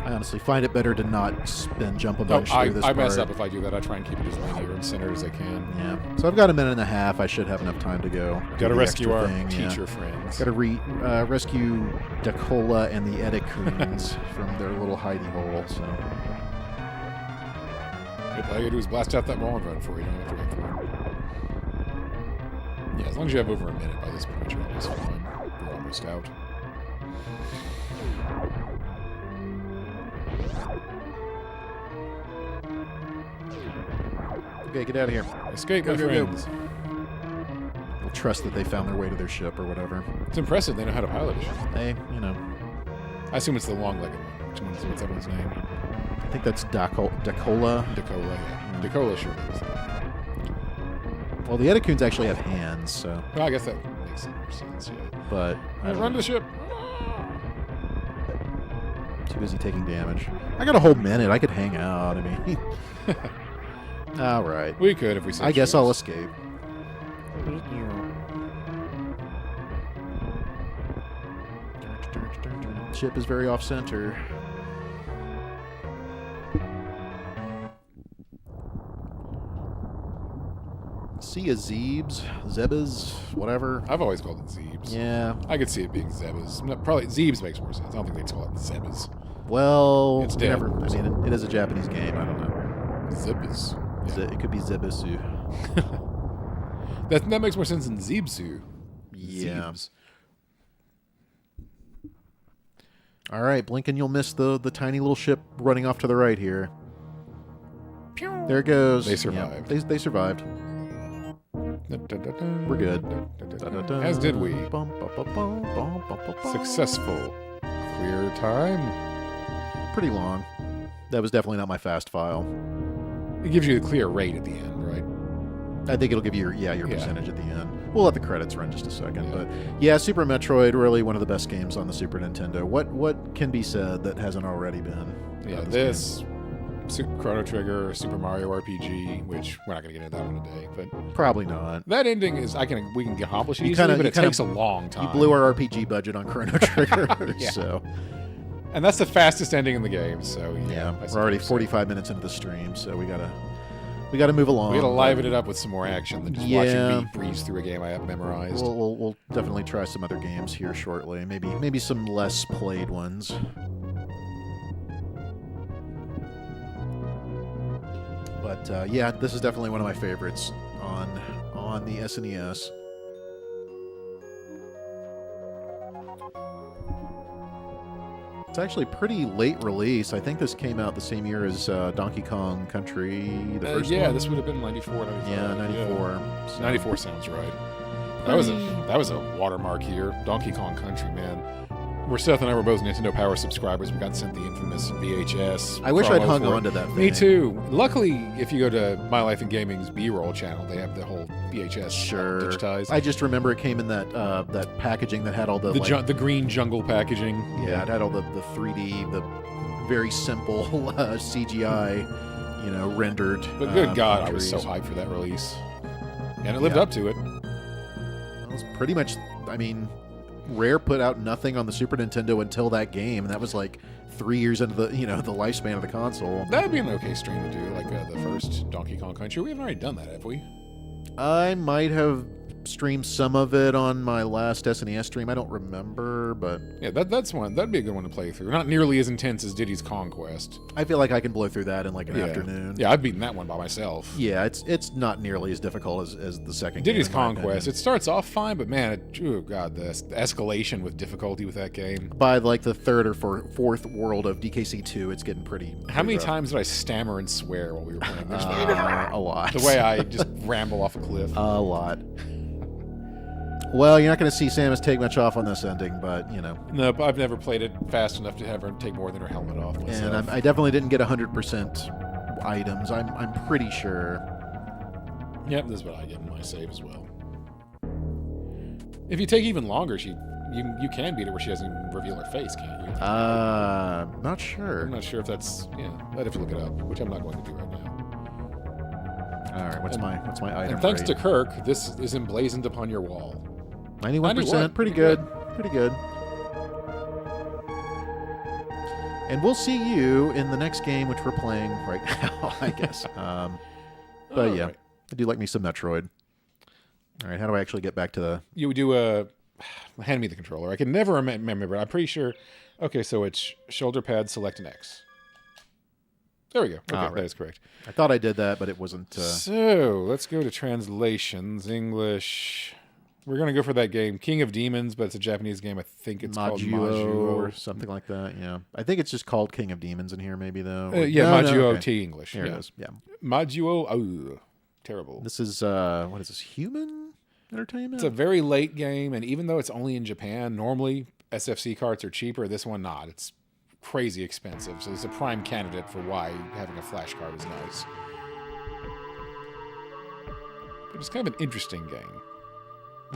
I honestly find it better to not spin jump a bunch through this I part. mess up if I do that. I try and keep it as linear and centered as I can. Yeah. So I've got a minute and a half. I should have enough time to go. Got to rescue our teacher teacher friends. Got to rescue Dacola and the Edicoons from their little hidey hole. So. All you do is blast out that wall and run for it. You don't have to wait for it. Yeah, as long as you have over a minute by this point, you're always fine. You're almost out. Okay, get out of here. Escape, my Go. friends. We'll trust that they found their way to their ship or whatever. It's impressive they know how to pilot a ship. Hey, you know. I assume it's the long-legged one. What's that one's name? I think that's Dacola. Dacola, yeah. Dacola sure is. Well, the Edicoons actually have hands, so. Well, I guess that makes more sense, yeah. But. Run to the ship. Too busy taking damage. I got a whole minute. I could hang out. I mean. All right. We could if we said I guess I'll escape. Ship is very off-center. See a Zebas, whatever. I've always called it Zebes. Yeah. I could see it being Zebas. No, probably Zebes makes more sense. I don't think they'd call it Zebas. Well, It's dead. I mean, it is a Japanese game. I don't know. Zebas. It could be Zebasu. That makes more sense than Zebzu. Yeah. Zebes. All right, blink and you'll miss the tiny little ship running off to the right here. There it goes. They survived. Yeah, they survived. We're good. As did we. Success. Successful. Clear time. Pretty long. That was definitely not my fast file. It gives you the clear rate at the end, right? I think it'll give you your Yeah. percentage at the end. We'll let the credits run just a second. Yeah. But yeah, Super Metroid, really one of the best games on the Super Nintendo. What can be said that hasn't already been? Yeah, about this Chrono Trigger, Super Mario RPG, which we're not going to get into that one today, but game? Probably not. that ending is we can accomplish it You easily, kinda- but you it kinda- takes a long time. You blew our RPG budget on Chrono Trigger, Yeah. so And that's the fastest ending in the game, so yeah, I we're already suppose. 45 minutes into the stream, so we gotta move along. We gotta but liven it up with some more action than just Yeah. watching me breeze through a game I have memorized. We'll definitely try some other games here shortly. Maybe some less played ones. But yeah, this is definitely one of my favorites on the SNES. It's actually pretty late release. I think this came out the same year as Donkey Kong Country, the first yeah, one. this would have been 94, 95. Yeah, 94. So 94 sounds right. Pretty- That was a watermark here. Donkey Kong Country, man. Seth and I were both Nintendo Power subscribers. We got sent the infamous VHS. I wish I'd promo hung for it. on to that thing. Me too. Luckily, if you go to My Life in Gaming's B-roll channel, they have the whole VHS Sure. digitized. I just remember it came in that packaging that had all the the green jungle packaging. yeah, it had all the 3D, the very simple CGI, rendered. But good God, I was so trees. hyped for that release, and it lived Yeah. up to it. It was pretty much. I mean, Rare put out nothing on the Super Nintendo until that game, and that was like 3 years into the the lifespan of the console. That would be an okay stream to do, like the first Donkey Kong Country. We haven't already done that, have we? I might have streamed some of it on my last SNES stream. I don't remember, but Yeah, that's one. That'd be a good one to play through. Not nearly as intense as Diddy's Conquest. I feel like I can blow through that in like an Yeah. afternoon. Yeah, I've beaten that one by myself. Yeah, it's not nearly as difficult as the second Diddy's game, in my Conquest. opinion. It starts off fine, but man, oh god, the escalation with difficulty with that game. By like the third or fourth world of DKC2, it's getting pretty. How many rough. times did I stammer and swear while we were playing this? A lot. The way I just ramble off a cliff. A lot. Well, you're not going to see Samus take much off on this ending, but Nope, I've never played it fast enough to have her take more than her helmet off myself. and I definitely didn't get 100% items. I'm pretty sure. Yep, this is what I get in my save as well. If you take even longer, you can beat her where she doesn't even reveal her face, can't you? Not sure. I'm not sure if that's I'd have to look it up, which I'm not going to do right now. All right, what's my item? And thanks rate? to Kirk, this is emblazoned upon your wall. 91%, 91, pretty pretty good. Pretty good. And we'll see you in the next game, which we're playing right now, I guess. But yeah, Alright. I do like me some Metroid. All right, how do I actually get back to the... You would do a... Hand me the controller. I can never remember. I'm pretty sure... Okay, so it's shoulder pad, select an X. There we go. Okay, Alright. that is correct. I thought I did that, but it wasn't... So, let's go to translations. English... We're going to go for that game, King of Demons, but it's a Japanese game. I think it's called Majuo or Majuo. something like that, yeah. I think it's just called King of Demons in here, maybe, though. Yeah, No, no, Majuo okay. T English. Here yeah. it is, yeah. Majuo... Oh, terrible. This is, what is this, Human Entertainment? It's a very late game, and even though it's only in Japan, normally SFC carts are cheaper. This one not. It's crazy expensive, so it's a prime candidate for why having a flash card is nice. But it's kind of an interesting game.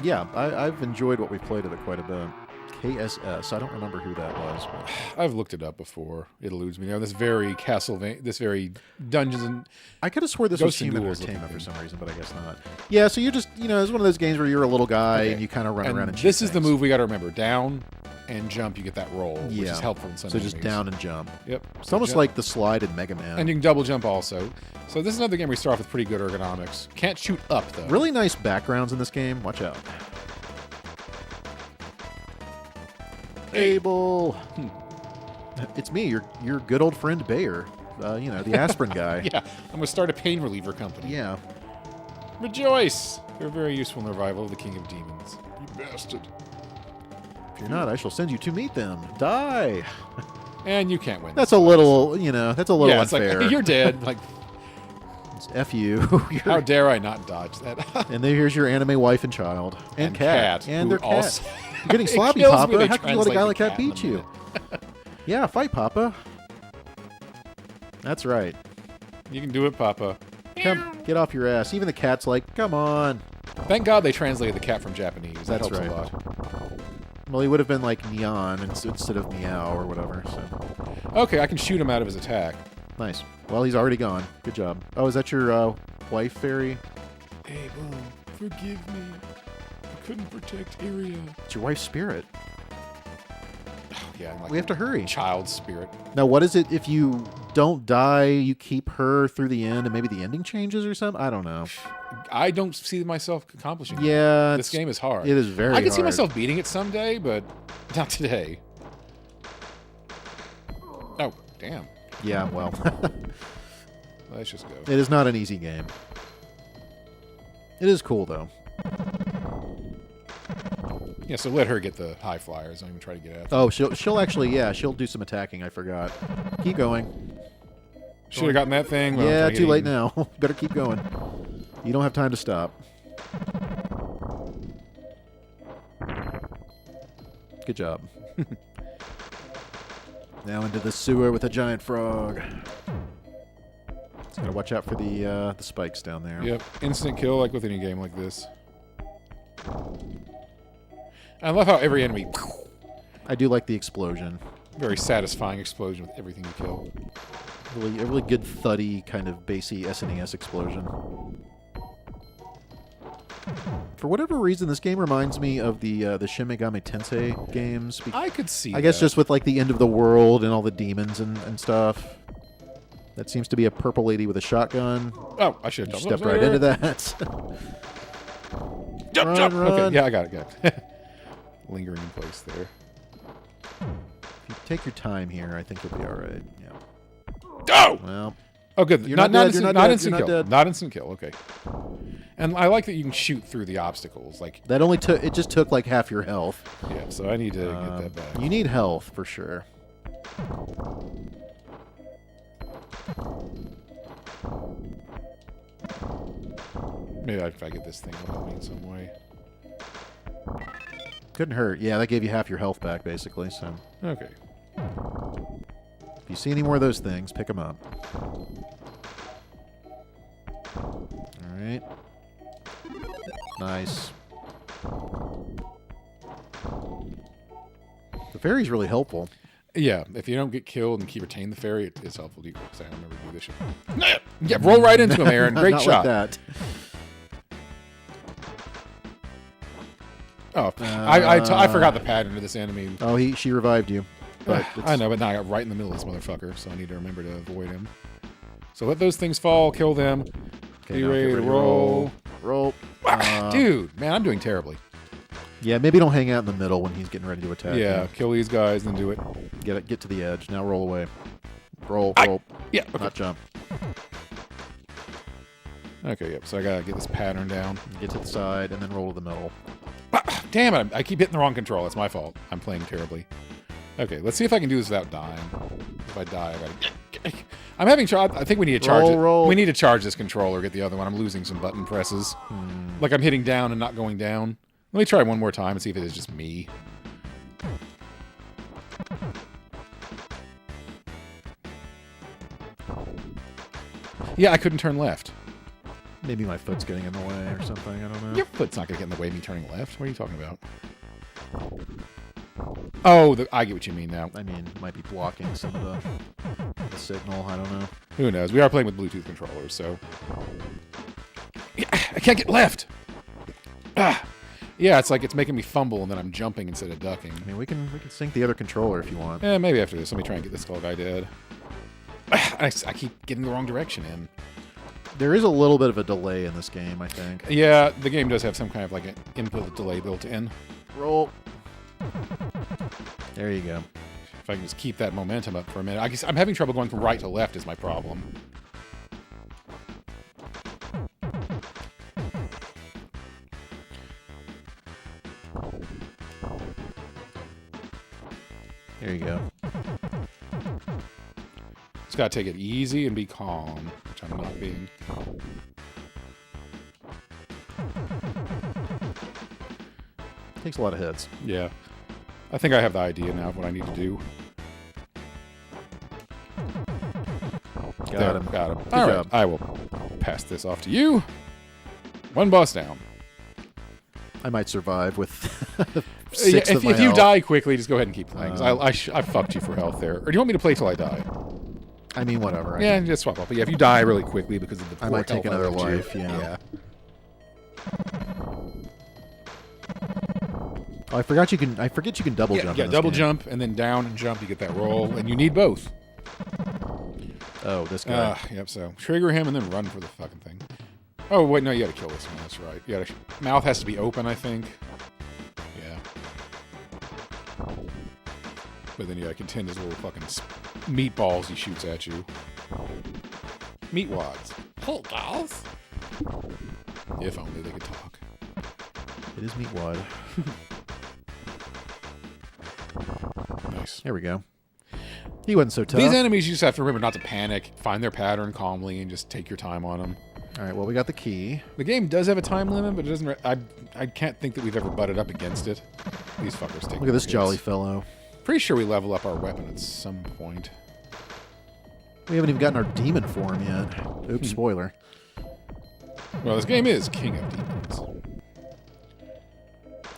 Yeah, I've enjoyed what we've played of it quite a bit. KSS, I don't remember who that was. But... I've looked it up before. It eludes me now. This very Castlevania, this very Dungeons and... I could have swore this Ghosts was and Human Ghouls Entertainment looking for some reason, but I guess not. Yeah, so you just, it's one of those games where you're a little guy Okay. and you kind of run And around and shoot this is the things. move we got to remember. Down and jump, you get that roll, which Yeah. is helpful in some So just enemies. down and jump. Yep. It's almost like the slide in Mega Man. And you can double jump also. So this is another game we start off with pretty good ergonomics. Can't shoot up, though. Really nice backgrounds in this game. Watch out. Abel. It's me, your good old friend Bayer. The aspirin guy. Yeah, I'm going to start a pain reliever company. Yeah. Rejoice! They're very useful in the revival of the King of Demons. You bastard. If you're not, I shall send you to meet them. Die. And you can't win. That's this a fight, little, that's a little yeah, it's unfair. like, you're dead. Like, It's F you. how dare I not dodge that? And then here's your anime wife and child. And cat. And who their cat. also- You're getting It sloppy, kills me Papa. they How can you let a guy like that translate the beat cat in you? a Yeah, fight, Papa. That's right. You can do it, Papa. Come, get off your ass. Even the cat's like, come on. Thank God they translated the cat from Japanese. That That's helps right. a lot. Well, he would have been like neon instead of meow or whatever. So Okay, I can shoot him out of his attack. nice. Well, he's already gone. Good job. Oh, is that your wife fairy? Abel, forgive me. I couldn't protect Iria. It's your wife's spirit. Yeah, I'm like We have to hurry. child spirit. Now, what is it if you don't die, you keep her through the end and maybe the ending changes or something? I don't know. I don't see myself accomplishing Yeah, it. This game is hard. It is very I can see hard. myself beating it someday, but not today. Oh, damn. Yeah, well, Let's just go. it is not an easy game. It is cool, though. Yeah, so let her get the high flyers. Don't even try to get at them. Oh, she'll actually, yeah, she'll do some attacking. I forgot. Keep going. Should have gotten that thing. Well, I'm Yeah, trying to too get late even. now. Better keep going. You don't have time to stop. Good job. Now into the sewer with a giant frog. Just gotta watch out for the spikes down there. Yep, instant kill like with any game like this. I love how every enemy, I do like the explosion. very satisfying explosion with everything you kill. A really good thuddy kind of bassy SNES explosion. For whatever reason, this game reminds me of the Shin Megami Tensei games. I could see I guess that. just with like the end of the world and all the demons and stuff. That seems to be a purple lady with a shotgun. Oh, I should You have stepped right into that. Jump, Run, jump. run. Okay, yeah, I got it. Lingering in place there. If you take your time here, I think you'll be all right. Yeah. Go! Well, Oh, good. You're not dead, you're not dead, instant you're not kill. dead. Not instant kill. Okay. And I like that you can shoot through the obstacles. Like, that only took. It just took like half your health. yeah. So I need to get that back. You need health for sure. Maybe if I get this thing, it'll help me in some way. Couldn't hurt. Yeah, that gave you half your health back basically. So Okay. if you see any more of those things, pick them up. All right. Nice. The fairy's really helpful. Yeah, if you don't get killed and keep retain the fairy, it's helpful to you. Because I remember to do this shit. Yeah, roll right into him, Aaron. Great Not shot. like that. Oh, I forgot the pattern of this enemy. Oh, she revived you. But I know, but now I got right in the middle of this motherfucker, so I need to remember to avoid him. So let those things fall, kill them. Okay, Be now get ready to ready to roll. Roll. Dude, man, I'm doing terribly. Yeah, maybe don't hang out in the middle when he's getting ready to attack. Yeah, you. kill these guys, then do it. Get to the edge. Now roll away. Roll. Yeah, okay. Not jump. Okay, yep, so I gotta get this pattern down. Get to the side and then roll to the middle. Damn it, I keep hitting the wrong control. It's my fault. I'm playing terribly. Okay, let's see if I can do this without dying. If I die, I gotta... I'm having trouble. I think we need to charge it. Roll. We need to charge this controller, get the other one. I'm losing some button presses. Like I'm hitting down and not going down. Let me try one more time and see if it is just me. Yeah, I couldn't turn left. Maybe my foot's getting in the way or something. I don't know. Your foot's not going to get in the way of me turning left. What are you talking about? Oh, I get what you mean now. I mean, might be blocking some of the signal. I don't know. Who knows? We are playing with Bluetooth controllers, so... Yeah, I can't get left! Ah! Yeah, it's like it's making me fumble and then I'm jumping instead of ducking. I mean, we can sync the other controller if you want. Yeah, maybe after this. Let me try and get this skull guy dead. I keep getting the wrong direction in. There is a little bit of a delay in this game, I think. Yeah, the game does have some kind of like an input delay built in. Roll. There you go. If I can just keep that momentum up for a minute. I guess I'm having trouble going from right to left is my problem. Just gotta take it easy and be calm, which I'm not being. Takes a lot of hits. Yeah. I think I have the idea now of what I need to do. Got him. Got him. Good All right. job. I will pass this off to you. One boss down. I might survive with Yeah, six of my if you health. die quickly, just go ahead and keep playing. 'Cause I fucked you for health there. Or do you want me to play till I die? I mean, whatever. Yeah, just swap up. But yeah, if you die really quickly because of the I poor might take health another left you- life, yeah. Oh, I forget you can double jump. Yeah, in this double game. jump and then down and jump. You get that roll, and you need both. Oh, this guy. Yep. So trigger him and then run for the fucking thing. Oh wait, no, you got to kill this one. That's right. You got to. Mouth has to be open, I think. Yeah. But then you got to contend his little fucking meatballs he shoots at you. Meat wads. Hey guys. If only they could talk. It is meat wad. Nice. There we go. He wasn't so tough. These enemies, you just have to remember not to panic, find their pattern calmly, and just take your time on them. All right, well, we got the key. The game does have a time limit, but it doesn't. I can't think that we've ever butted up against it. These fuckers take. Look at this hits. jolly fellow. Pretty sure we level up our weapon at some point. We haven't even gotten our demon form yet. Oops, spoiler. Well, this game is King of Demons.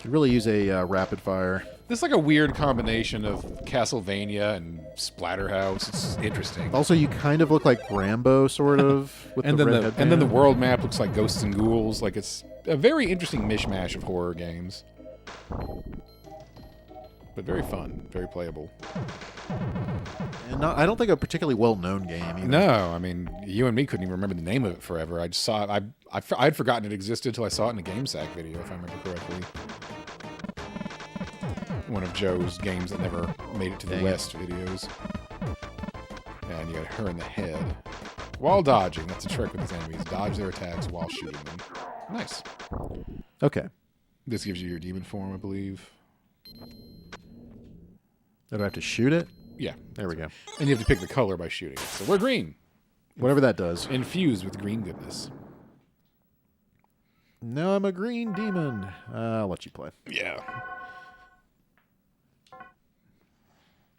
Could really use a rapid fire. This is like a weird combination of Castlevania and Splatterhouse. It's interesting. Also, you kind of look like Rambo, sort of, with And the then red the headband. and then the world map looks like Ghosts and Ghouls. Like it's a very interesting mishmash of horror games. But very fun, very playable. And I don't think a particularly well-known game either. No, I mean, you and me couldn't even remember the name of it forever. I just saw it. I'd forgotten it existed until I saw it in a GameSack video, if I remember correctly. One of Joe's games that never made it to the Dang it. West videos. And you got her in the head. While dodging, that's a trick with these enemies. Dodge their attacks while shooting them. Nice. Okay. This gives you your demon form, I believe. Do I have to shoot it? Yeah. There we go. And you have to pick the color by shooting it. So we're green. Whatever that does. Infused with green goodness. No, I'm a green demon. I'll let you play. Yeah.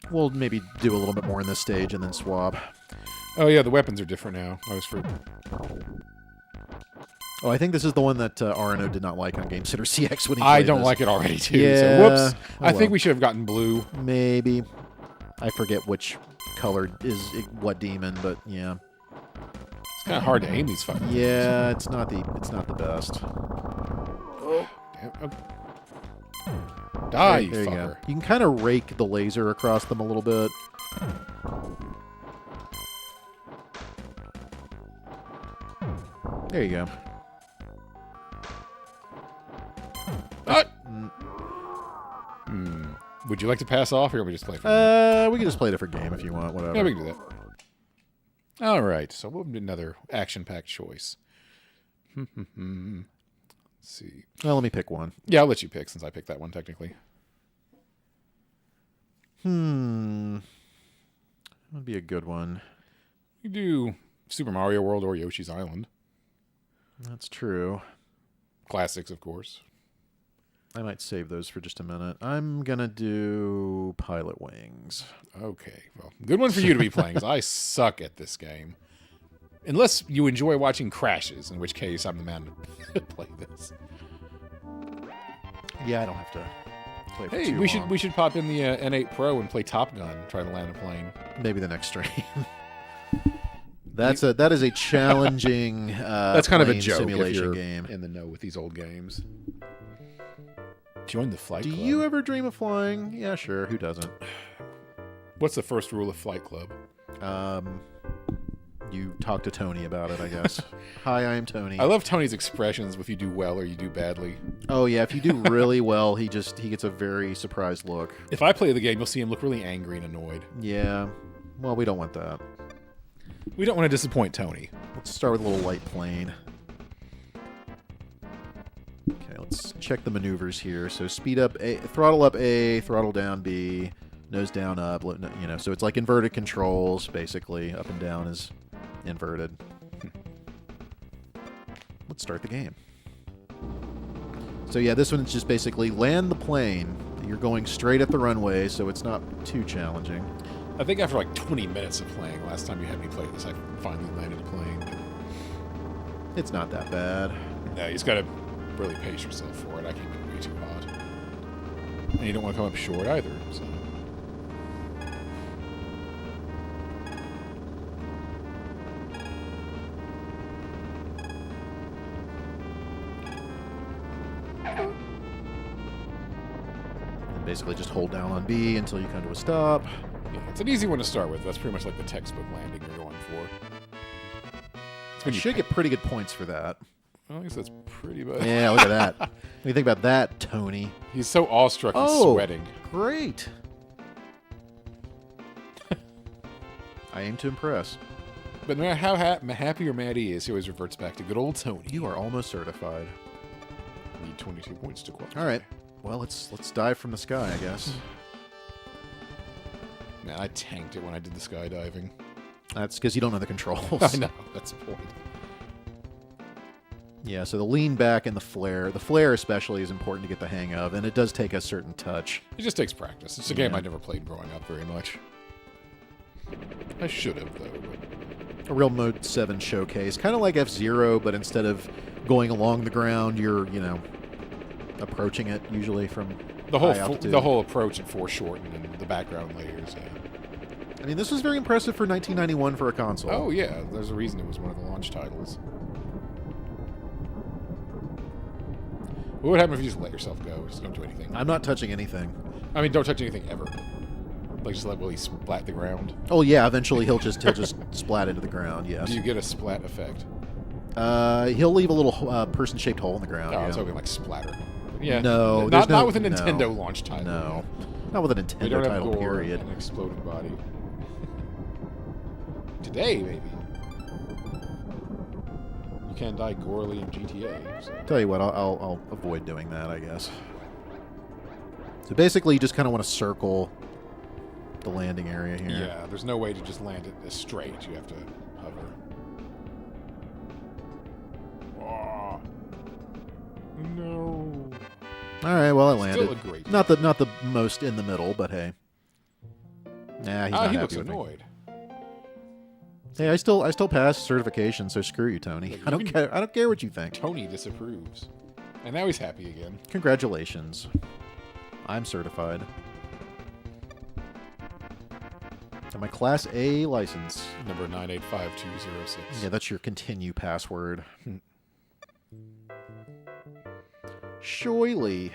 We'll maybe do a little bit more in this stage and then swap. Oh, yeah, the weapons are different now. Oh, I think this is the one that RNO did not like on Game Center CX when he I played don't this. like it already, too. Yeah. So, whoops. Oh, I think well. we should have gotten blue. Maybe. I forget which color is what demon, but yeah. It's kind of hard to aim these fucking things. Yeah, it's not the best. Oh. Damn. Oh. Die, you there you go. fucker. You can kind of rake the laser across them a little bit. There you go. Ah! Mm. Would you like to pass off, or we just play for a We can just play a different game if you want, whatever. Yeah, we can do that. All right, so we'll do another action-packed choice. Let's see. Well, let me pick one. Yeah, I'll let you pick since I picked that one technically. That would be a good one. You do Super Mario World or Yoshi's Island. That's true. Classics, of course. I might save those for just a minute. I'm gonna do Pilot Wings. Okay, well, good one for you to be playing, because I suck at this game. Unless you enjoy watching crashes, in which case I'm the man to play this. Yeah, I don't have to play for Hey, too we long. should pop in the N8 Pro and play Top Gun, try to land a plane. Maybe the next stream. That is a challenging. That's kind of a plane joke if simulation you're game. in the know with these old games. Join the Flight Do Club. you ever dream of flying? Yeah, sure. Who doesn't? What's the first rule of Flight Club? You talk to Tony about it, I guess. Hi, I am Tony. I love Tony's expressions if you do well or you do badly. Oh yeah, if you do really well, he gets a very surprised look. If I play the game, you'll see him look really angry and annoyed. Yeah. Well, we don't want that. We don't want to disappoint Tony. Let's start with a little light plane. Okay, let's check the maneuvers here. So speed up A, throttle up A, throttle down B, nose down, up. So it's like inverted controls, basically. Up and down is inverted. Let's start the game. So yeah, this one's just basically land the plane. You're going straight at the runway, so it's not too challenging. I think after like 20 minutes of playing, last time you had me play this, I finally landed a plane. It's not that bad. No, you just gotta really pace yourself for it. I came in way too hot. And you don't want to come up short either, so... Basically just hold down on B until you come to a stop. Yeah, it's an easy one to start with. That's pretty much like the textbook landing you're going for. It's when You should get pretty good points for that. Well, I guess that's pretty bad. Yeah, look at that. What do you think about that, Tony? He's so awestruck he's sweating. Great. I aim to impress. But no matter how happy or mad he is, he always reverts back to good old Tony. You are almost certified. Need 22 points to qualify. All right. Well, let's dive from the sky, I guess. Man, I tanked it when I did the skydiving. That's because you don't know the controls. I know. That's the point. Yeah, so the lean back and the flare especially is important to get the hang of, and it does take a certain touch. It just takes practice. It's a game I never played growing up very much. I should have, though. But... A real Mode 7 showcase. Kind of like F-Zero, but instead of going along the ground, you're, approaching it usually from the high whole approach at foreshortened and the background layers. Yeah. I mean, this was very impressive for 1991 for a console. Oh yeah, there's a reason it was one of the launch titles. What would happen if you just let yourself go? Just don't do anything. I'm not touching anything. I mean, don't touch anything ever. Like just let Willie splat the ground. Oh yeah, eventually he'll just splat into the ground. Yes. Do you get a splat effect? He'll leave a little person-shaped hole in the ground. Oh, I was hoping like splatter. Yeah. No, not with a Nintendo launch title. No, not with a Nintendo we don't have title. gore Period. and an exploding body. Today, maybe. You can die gorely in GTA. So. Tell you what, I'll avoid doing that, I guess. So basically, you just kind of want to circle the landing area here. Yeah, there's no way to just land it straight. You have to hover. Oh. No. All right, well, I landed. Still a great. Not the most in the middle, but hey. Nah, he's not he happy looks with me. annoyed. Hey, I still passed certification, so screw you, Tony. I don't care. I don't care what you think. Tony disapproves, and now he's happy again. Congratulations, I'm certified. And my Class A license. Number 985206. Yeah, that's your continue password. Shoily.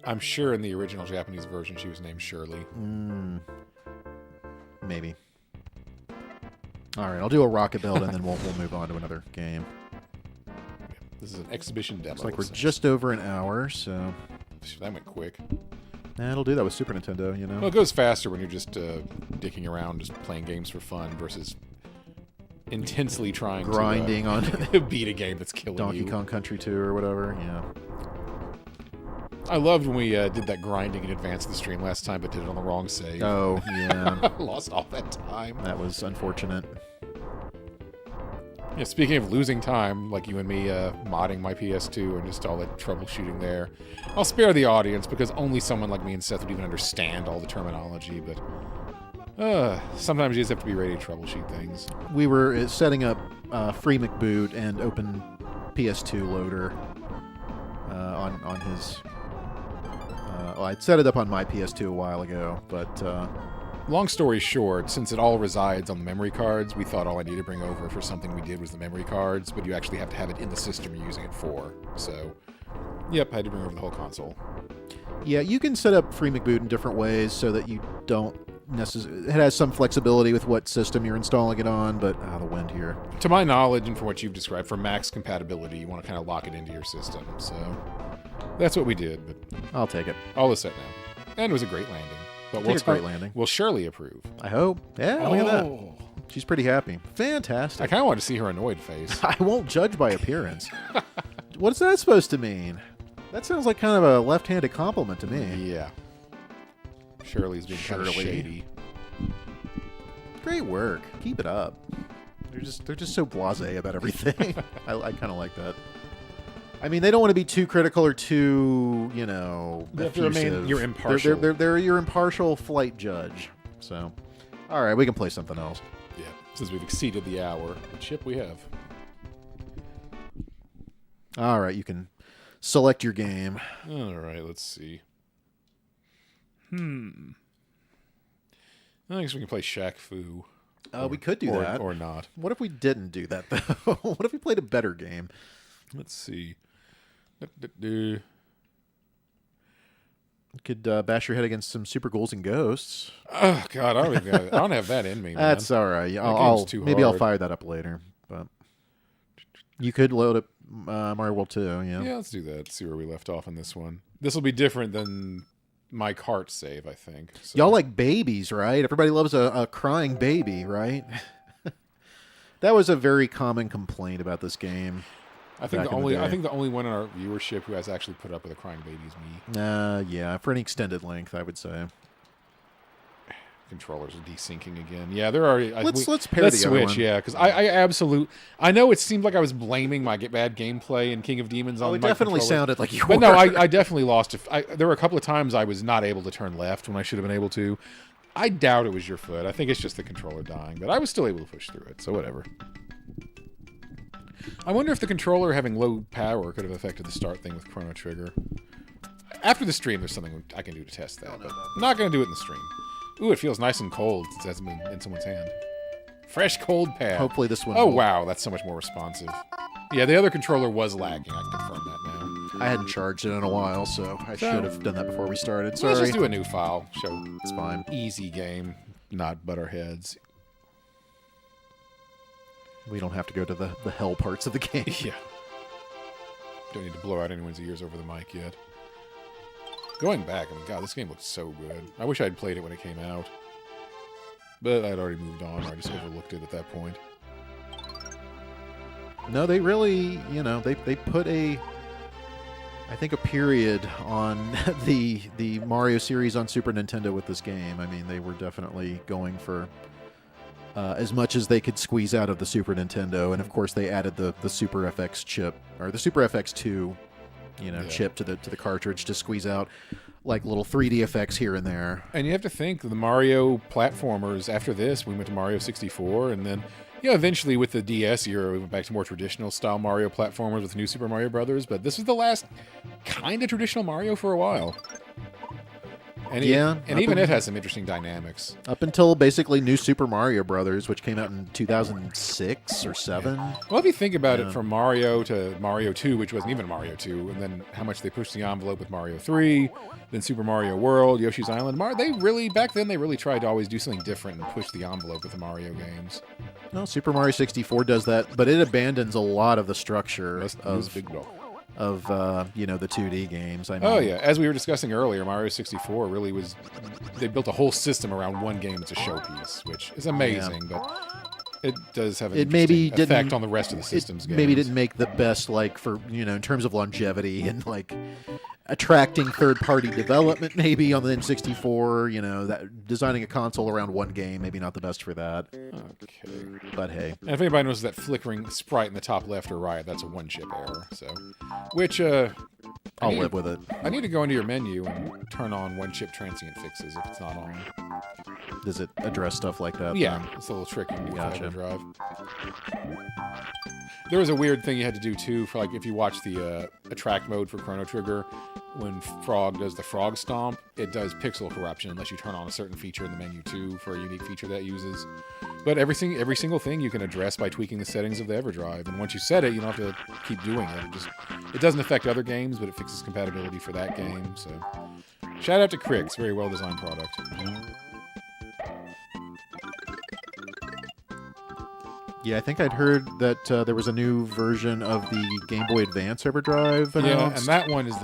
I'm sure in the original Japanese version she was named Shirley. Maybe. All right, I'll do a rocket build and then we'll move on to another game. This is an exhibition demo. Looks like we're just over an hour, so that went quick. It'll do that with Super Nintendo, Well, it goes faster when you're just dicking around, just playing games for fun versus intensely trying grinding on beat a game that's killing Donkey you. Kong Country 2 or whatever. Yeah. I loved when we did that grinding in advance of the stream last time, but did it on the wrong save. Oh, yeah. Lost all that time. That was unfortunate. Yeah, speaking of losing time, like you and me modding my PS2 and just all that troubleshooting there, I'll spare the audience because only someone like me and Seth would even understand all the terminology, but sometimes you just have to be ready to troubleshoot things. We were setting up Free McBoot and Open PS2 Loader on his... I'd set it up on my PS2 a while ago, but... Long story short, since it all resides on the memory cards, we thought all I needed to bring over for something we did was the memory cards, but you actually have to have it in the system you're using it for. So, yep, I had to bring over the whole console. Yeah, you can set up Free McBoot in different ways so that you don't necessarily... It has some flexibility with what system you're installing it on, but... the wind here. To my knowledge, and from what you've described, for max compatibility, you want to kind of lock it into your system, so... That's what we did, but... I'll take it. All is set now. And it was a great landing. But It's a great landing. We'll surely approve. I hope. Yeah, look at that. She's pretty happy. Fantastic. I kind of want to see her annoyed face. I won't judge by appearance. What's that supposed to mean? That sounds like kind of a left-handed compliment to me. Yeah. Shirley's being kind of Shirley. shady. Great work. Keep it up. They're just so blasé about everything. I kind of like that. I mean, they don't want to be too critical or too, you know, You have to remain effusive. your impartial. They're your impartial flight judge. So, all right, we can play something else. Yeah, since we've exceeded the hour. What ship we have? All right, you can select your game. All right, let's see. I guess we can play Shaq Fu. We could do that. Or not. What if we didn't do that, though? What if we played a better game? Let's see. You could bash your head against some Super Ghouls and Ghosts. Oh, God, I don't have that in me, man. That's all right. game's too Maybe I'll hard. fire that up later. But you could load up Mario World 2, yeah. Yeah, let's do that. See where we left off in this one. This will be different than my cart save, I think. So. Y'all like babies, right? Everybody loves a crying baby, right? That was a very common complaint about this game. I think back in the day. I think the only one in our viewership who has actually put up with a crying baby is me. Yeah, for an extended length, I would say. Controllers are desyncing again. Yeah, they're already. Let's pair let's the other switch. one. Yeah, because I know it seemed like I was blaming my bad gameplay in King of Demons on Oh, it my definitely controller. sounded like you But were. no, I definitely lost. There were a couple of times I was not able to turn left when I should have been able to. I doubt it was your foot. I think it's just the controller dying, but I was still able to push through it, so whatever. I wonder if the controller having low power could have affected the start thing with Chrono Trigger. After the stream, there's something I can do to test that. But I'm not going to do it in the stream. Ooh, it feels nice and cold since it hasn't been in someone's hand. Fresh cold pad. Hopefully this one. Oh, will- wow, that's so much more responsive. Yeah, the other controller was lagging. I can confirm that now. I hadn't charged it in a while, so I should have done that before we started. So Sorry. let's just do a new file. Show It's fine. easy game, not butt our heads. We don't have to go to the hell parts of the game. Yeah. Don't need to blow out anyone's ears over the mic yet. Going back, I mean, God, this game looks so good. I wish I'd played it when it came out. But I'd already moved on, or I just overlooked it at that point. No, they really, you know, they put I think a period on the Mario series on Super Nintendo with this game. I mean, they were definitely going for as much as they could squeeze out of the Super Nintendo, and of course they added the Super FX chip or the Super FX2, chip to the cartridge to squeeze out like little 3D effects here and there. And you have to think the Mario platformers after this, we went to Mario 64, and then eventually with the DS era, we went back to more traditional style Mario platformers with New Super Mario Brothers. But this was the last kind of traditional Mario for a while. And even it has some interesting dynamics. Up until basically New Super Mario Brothers, which came out in 2006 or 7. Well, if you think about it, from Mario to Mario 2, which wasn't even Mario 2, and then how much they pushed the envelope with Mario 3, then Super Mario World, Yoshi's Island, back then they really tried to always do something different and push the envelope with the Mario games. No, Super Mario 64 does that, but it abandons a lot of the structure That's of big block. the 2D games. I mean, Oh yeah, as we were discussing earlier, Mario 64 really was. They built a whole system around one game. It's a showpiece, which is amazing, but it does have an interesting effect on the rest of the system's games. Maybe didn't make the best, like, for in terms of longevity and like attracting third-party development. Maybe on the N64, that designing a console around one game, maybe not the best for that. Okay. But hey, And if anybody knows that flickering sprite in the top left or right, that's a one-chip error. So, which I I'll need- live with it. I need to go into your menu and turn on one-chip transient fixes if it's not on. Does it address stuff like that? Yeah, then? it's a little tricky when you Gotcha. drive. There was a weird thing you had to do too for if you watch the attract mode for Chrono Trigger, when Frog does the frog stomp, it does pixel corruption unless you turn on a certain feature in the menu too for a unique feature that it uses. But every single thing you can address by tweaking the settings of the EverDrive, and once you set it, you don't have to keep doing it. It doesn't affect other games, but it fixes compatibility for that game. So, shout out to Crix, very well designed product. Yeah, I think I'd heard that there was a new version of the Game Boy Advance EverDrive announced. Yeah, and that one is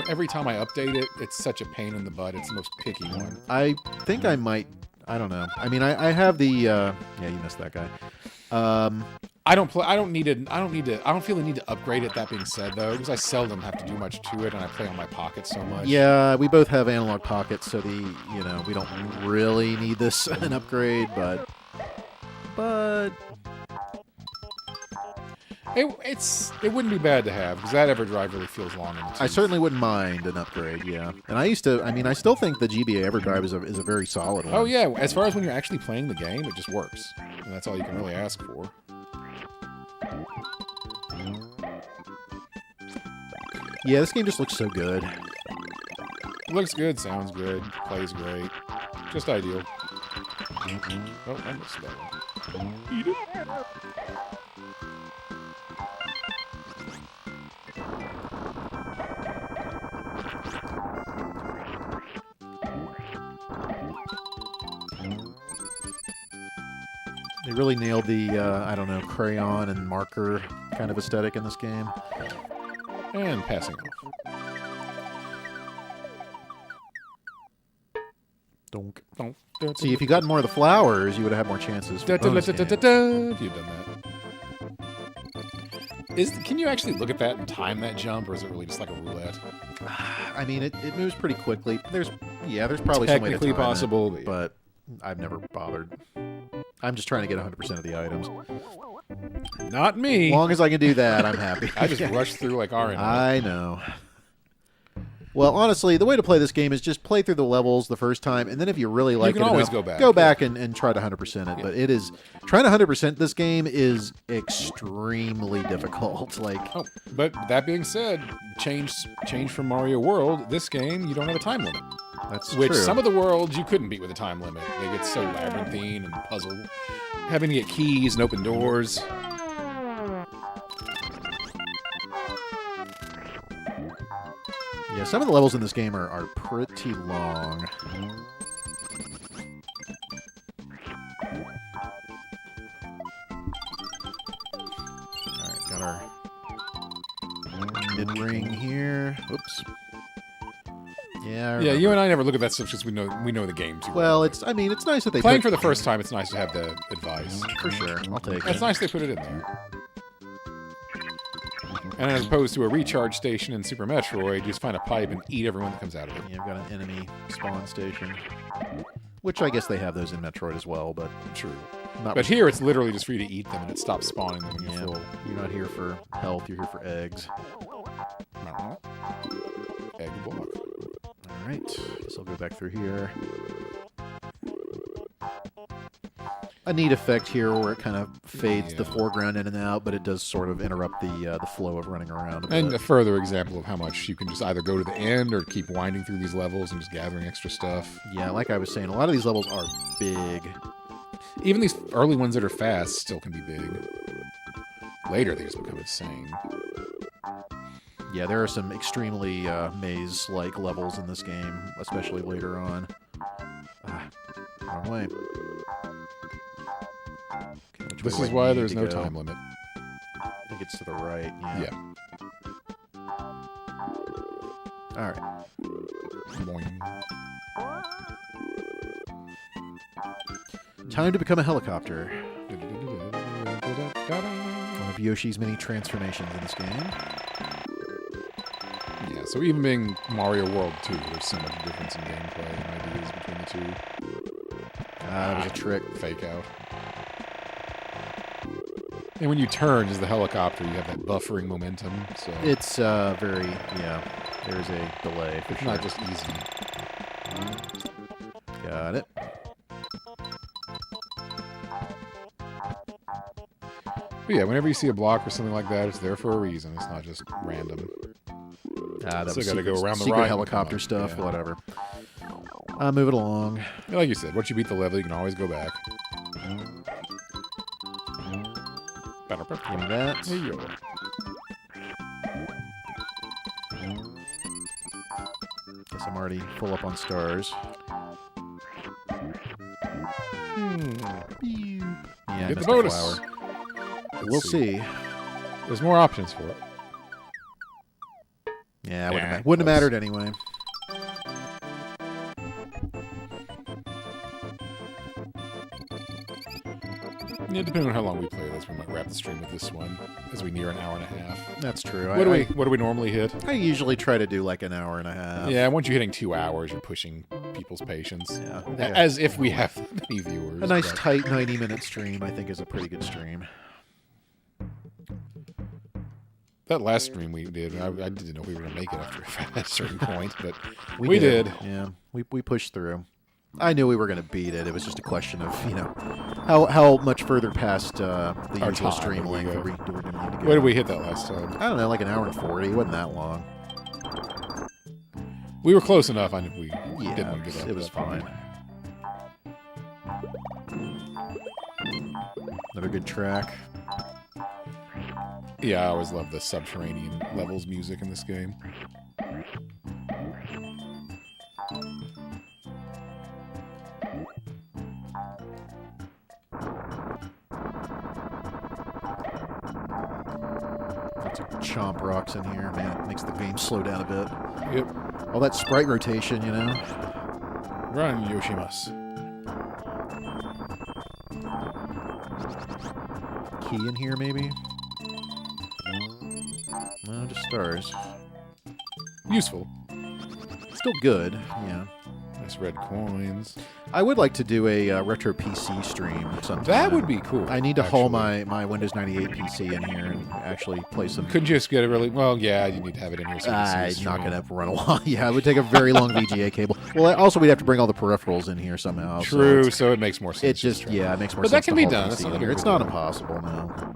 every time I update it, it's such a pain in the butt. It's the most picky one. I think I might. I don't know. I mean, I have the. Yeah, you missed that guy. I don't play. I don't need it. I don't need to. I don't feel the need to upgrade it. That being said, though, because I seldom have to do much to it, and I play on my pocket so much. Yeah, we both have analog pockets, so we don't really need this an upgrade, but it wouldn't be bad to have because that EverDrive really feels long in the tooth. I certainly wouldn't mind an upgrade. Yeah, and I still think the GBA EverDrive is a very solid one. Oh yeah, as far as when you're actually playing the game, it just works, and that's all you can really ask for. Yeah, this game just looks so good. Looks good, sounds good, plays great, just ideal. Oh, I missed that one. Eat it. They really nailed the, I don't know, crayon and marker kind of aesthetic in this game. And passing off. Donk. Don't. See, if you got more of the flowers, you would have had more chances for bonus games. If you'd done that. Can you actually look at that and time that jump, or is it really just like a roulette? I mean, it moves pretty quickly. There's probably some way to Technically time possible, it, but I've never bothered. I'm just trying to get 100% of the items. Not me. As long as I can do that, I'm happy. I just rushed through like RN. I know. Well, honestly, the way to play this game is just play through the levels the first time, and then if you really like it, can always enough, go back. and try to 100% it. Yeah. But it is trying to 100% this game is extremely difficult. But that being said, change from Mario World. This game, you don't have a time limit. That's true. Some of the worlds you couldn't beat with a time limit. They get so labyrinthine and puzzle, having to get keys and open doors. Yeah, some of the levels in this game are pretty long. Alright, got our mid-ring here. Oops. Yeah, you and I never look at that stuff because we know the game too well. It's nice that they playing for the first time. It's nice to have the advice. For sure, I'll take it. It's nice they put it in there. And as opposed to a recharge station in Super Metroid, you just find a pipe and eat everyone that comes out of it. Yeah, I've got an enemy spawn station, which I guess they have those in Metroid as well, but true. But here it's literally just for you to eat them and it stops spawning them when you're full. You're not here for health, you're here for eggs. Egg block. Alright, guess I'll go back through here. A neat effect here where it kind of fades the foreground in and out, but it does sort of interrupt the flow of running around a bit. And a further example of how much you can just either go to the end or keep winding through these levels and just gathering extra stuff. Yeah, like I was saying, a lot of these levels are big. Even these early ones that are fast still can be big. Later, they just become insane. Yeah, there are some extremely maze-like levels in this game, especially later on. Wrong way. Okay, this is why there's no time limit. I think it's to the right, yeah. Alright. Boing. Time to become a helicopter. One of Yoshi's many transformations in this game. Yeah, so even being Mario World 2, there's so much difference in gameplay and ideas between the two. That was a trick. Fake out. And when you turn as the helicopter, you have that buffering momentum. So it's there's a delay. It's not just easy. Got it. But yeah, whenever you see a block or something like that, it's there for a reason. It's not just random. That was got to go around the secret right helicopter stuff, whatever. Move it along. Like you said, once you beat the level, you can always go back. Give me that. Hey, yo. Guess I'm already full up on stars. Yeah, get the bonus. Flower. We'll see. There's more options for it. Yeah, wouldn't have mattered anyway. Yeah, depending on how long we play this, we might wrap the stream with this one as we near an hour and a half. That's true. What do we normally hit? I usually try to do like an hour and a half. Yeah, once you're hitting 2 hours, you're pushing people's patience. Yeah. As if we have many viewers. A nice but- tight 90-minute stream, I think, is a pretty good stream. That last stream we did, I didn't know we were going to make it after a certain point, but we did. Yeah, we pushed through. I knew we were going to beat it. It was just a question of, how much further past the Our usual time stream would we length go? are we going to need to go. Where did we hit that last time? I don't know, like an hour and 40. It wasn't that long. We were close enough. I knew we Yeah, didn't give up. it was at that point. fine. Another good track. Yeah, I always love the subterranean levels music in this game. Lots of chomp rocks in here. Man, it makes the game slow down a bit. Yep. All that sprite rotation, Run, Yoshimas. Key in here, maybe? No, just stars. Useful. Still good, yeah. Nice red coins. I would like to do a retro PC stream sometime. That would be cool. I need to haul actually. my Windows 98 PC in here and actually play some. Couldn't you just get it really... Well, yeah, you need to have it in here. So you can see the It's not stream. going to run along. Yeah, it would take a very long VGA cable. Well, also we'd have to bring all the peripherals in here somehow. True, So so it makes more sense. it to just, try. yeah, it makes more But sense. that can to be haul done. the That's PC not in a here. big It's not deal. impossible, no.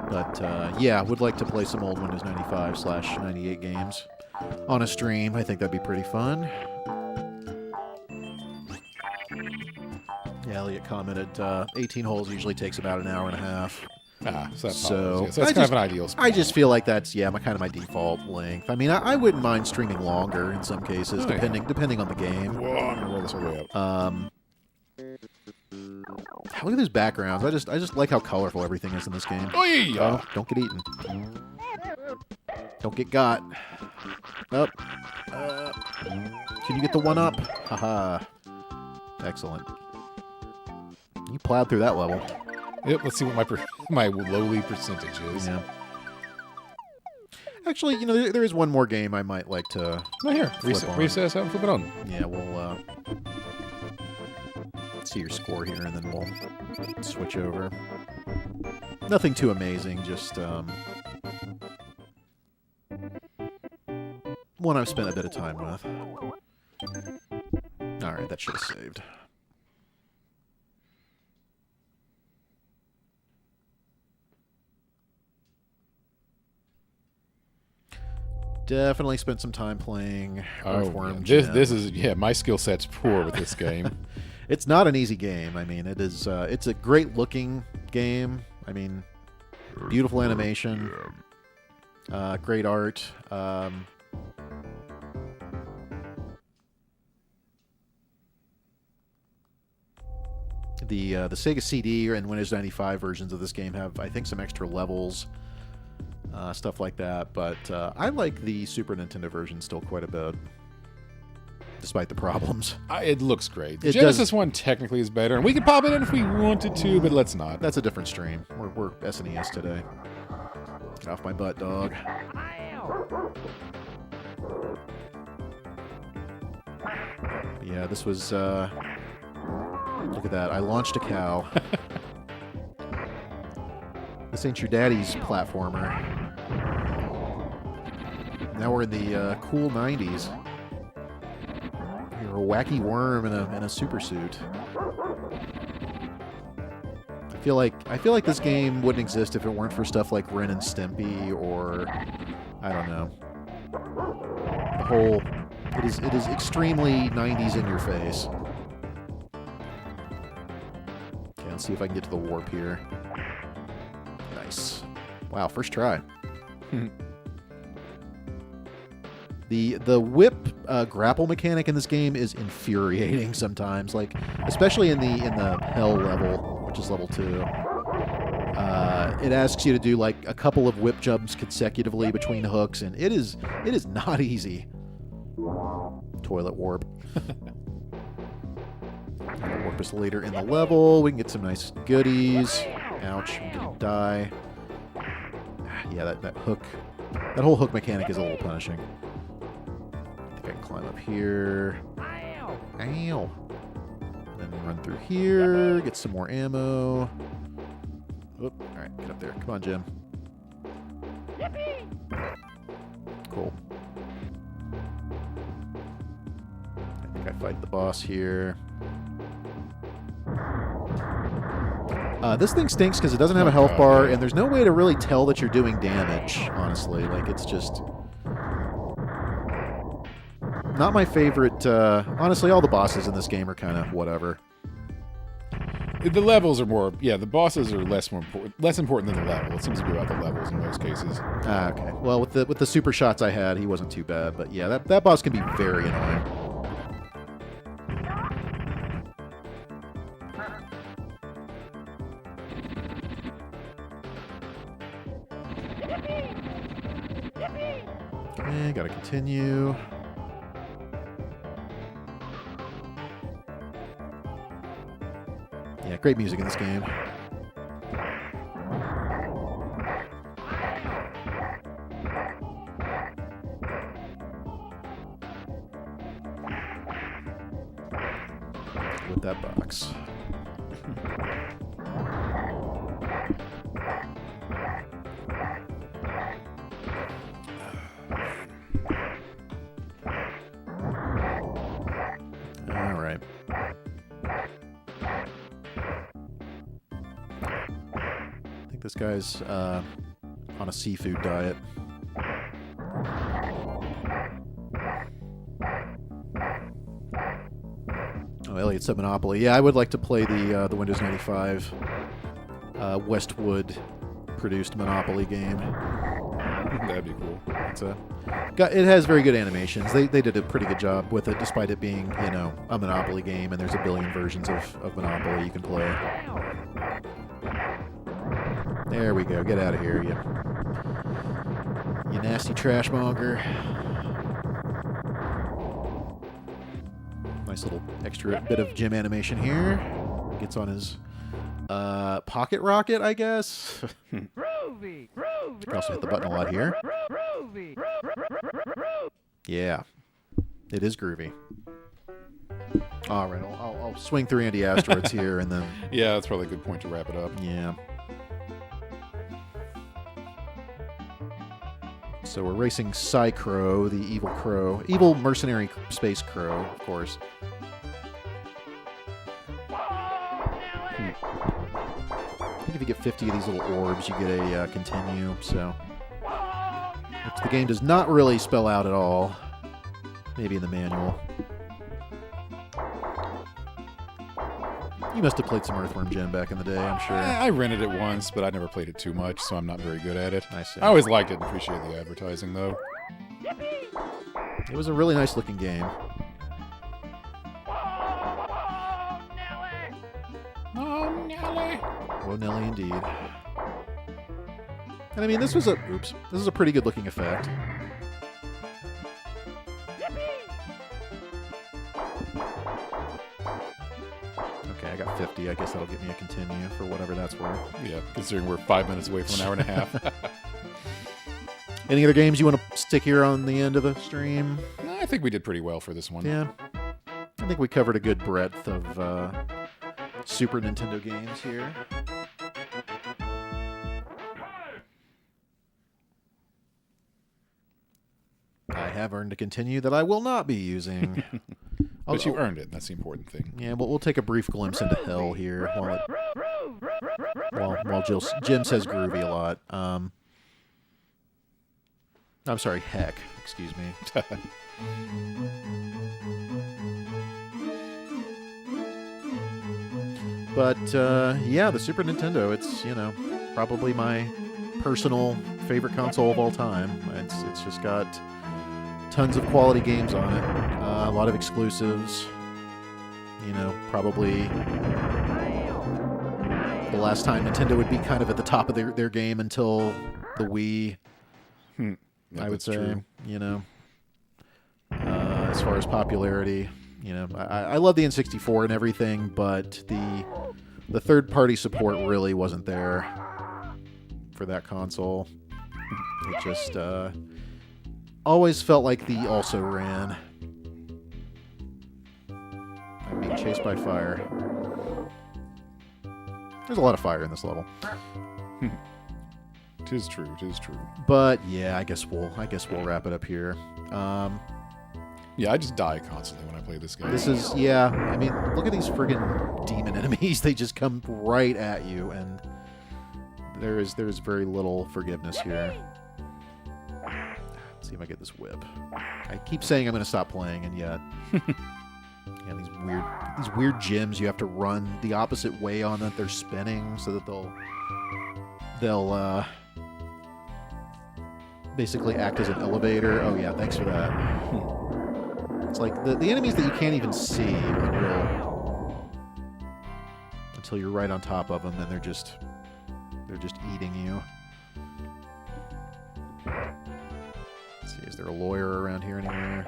But yeah, would like to play some old Windows 95/98 games on a stream. I think that'd be pretty fun. Yeah, Elliot commented, 18 holes usually takes about an hour and a half. Ah, so that's, So, that's I kind just- of an ideal spot. I just feel like that's, yeah, kind of my default length. I mean, I wouldn't mind streaming longer in some cases, Oh, yeah. depending on the game. Whoa, I'm gonna roll this all the way up. Look at those backgrounds. I just like how colorful everything is in this game. Oh, yeah. Oh, don't get eaten. Don't get got. Up. Can you get the one up? Haha. Excellent. You plowed through that level. Yep, let's see what my lowly percentage is. Yeah. Actually, there is one more game I might like to. No, here. Flip on. Recess out and flip it on. Yeah, we'll see your score here, and then we'll switch over. Nothing too amazing, just one I've spent a bit of time with. All right, that should have saved. Definitely spent some time playing Earthworm Jim. This is my skill set's poor with this game. It's not an easy game. I mean, it is. It's a great looking game. I mean, beautiful animation, great art. The Sega CD and Windows 95 versions of this game have, I think, some extra levels, stuff like that. But I like the Super Nintendo version still quite a bit, despite the problems. It looks great. The It Genesis does- one technically is better, and we could pop it in if we wanted to, but let's not. That's a different stream. We're SNES today. Get off my butt, dog. But yeah, this was. Look at that! I launched a cow. This ain't your daddy's platformer. Now we're in the cool '90s. You're a wacky worm in a super suit. I feel like this game wouldn't exist if it weren't for stuff like Ren and Stimpy, or I don't know. The whole it is extremely 90s in your face. Okay, let's see if I can get to the warp here. Nice. Wow, first try. The whip grapple mechanic in this game is infuriating sometimes, like especially in the hell level, which is level 2. It asks you to do like a couple of whip jumps consecutively between hooks, and it is not easy. Toilet warp. That'll warp us later in the level. We can get some nice goodies. Ouch, I'm gonna die. Yeah, that hook, that whole hook mechanic is a little punishing. I think I can climb up here. Ow! And then run through here, get some more ammo. Oop, alright, get up there. Come on, Jim. Cool. I think I fight the boss here. This thing stinks because it doesn't have a health bar, and there's no way to really tell that you're doing damage, honestly. Like, it's just... not my favorite... honestly, all the bosses in this game are kind of whatever. The levels are more... yeah, the bosses are less important than the level. It seems to be about the levels in most cases. Ah, okay. Well, with the super shots I had, he wasn't too bad. But yeah, that boss can be very annoying. Okay, gotta continue. Yeah, great music in this game. With that box. All right. I think this guy's on a seafood diet. Oh, Elliot said Monopoly. Yeah, I would like to play the Windows 95 Westwood produced Monopoly game. That'd be cool. It has very good animations. They did a pretty good job with it, despite it being, you know, a Monopoly game, and there's a billion versions of Monopoly you can play. There we go. Get out of here, you nasty trash monger. Nice little extra bit of Jim animation here. Gets on his pocket rocket, I guess. Groovy, groovy, Can also hit the button a lot here. groovy, Yeah, it is groovy. All right, I'll swing through Andy Asteroids here, and then Yeah, that's probably a good point to wrap it up. yeah. So we're racing Psy-Crow, the evil mercenary space crow, of course. I think if you get 50 of these little orbs, you get a continue. So, which the game does not really spell out at all. Maybe in the manual. You must have played some Earthworm Jim back in the day, I'm sure. I rented it once, but I never played it too much, so I'm not very good at it. I see. I always liked it and appreciated the advertising, though. It was a really nice looking game. Oh, Nelly. Whoa, Nelly, indeed. And I mean, this was a pretty good looking effect. Okay, I got 50. I guess that'll get me a continue for whatever that's worth. Yeah, considering we're 5 minutes away from an hour and a half. Any other games you want to stick here on the end of the stream? I think we did pretty well for this one. Yeah. I think we covered a good breadth of Super Nintendo games here. I have earned a continue that I will not be using. But you earned it. That's the important thing. Yeah, but we'll take a brief glimpse into hell here while Jim says groovy a lot. I'm sorry, heck. Excuse me. But, yeah, the Super Nintendo, it's, you know, probably my personal favorite console of all time. It's just got tons of quality games on it. A lot of exclusives. You know, probably the last time Nintendo would be kind of at the top of their game until the Wii. Yeah, I would that's say, true. you know, as far as popularity, You know, I love the N64 and everything, but the third-party support really wasn't there for that console. It just always felt like the also ran. I'm being chased by fire. There's a lot of fire in this level. Tis true. Tis true. But yeah, I guess we'll wrap it up here. Yeah, I just die constantly when I play this game. This is, yeah, I mean, look at these friggin' demon enemies. They just come right at you, and there's very little forgiveness here. Let's see if I get this whip. I keep saying I'm going to stop playing, and yet... yeah, these weird gyms, you have to run the opposite way on that they're spinning so that they'll basically act as an elevator. Oh yeah, thanks for that. It's like the enemies that you can't even see until you're right on top of them, and they're just eating you. Let's see, is there a lawyer around here anywhere?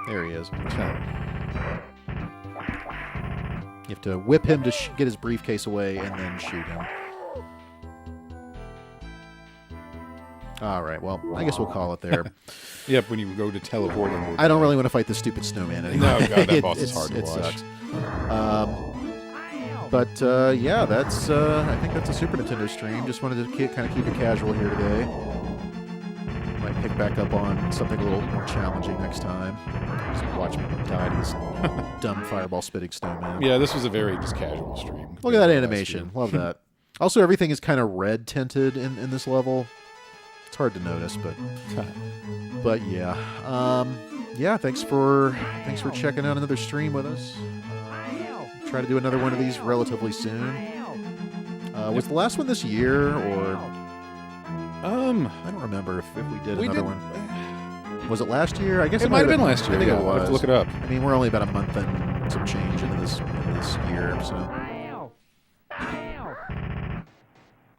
There he is. You have to whip him to get his briefcase away and then shoot him. All right, well, I guess we'll call it there. Yep, when you go to teleport. I don't really want to fight this stupid snowman anymore. No, God, that boss is hard to watch. Sucks. But yeah, that's I think that's a Super Nintendo stream. Just wanted to kind of keep it casual here today. Might pick back up on something a little more challenging next time. Just watch me die to this dumb fireball spitting snowman. Yeah, this was a very just casual stream. Look at that animation. Love that. Also, everything is kind of red tinted in this level. It's hard to notice, but yeah. Yeah, thanks for checking out another stream with us. Try to do another one of these relatively soon. Was the last one this year, or I don't remember if we did another one. Was it last year? I guess it might have been last year. I think Yeah, it I'll have was. to look it up. I mean, we're only about a month and some change into this year, so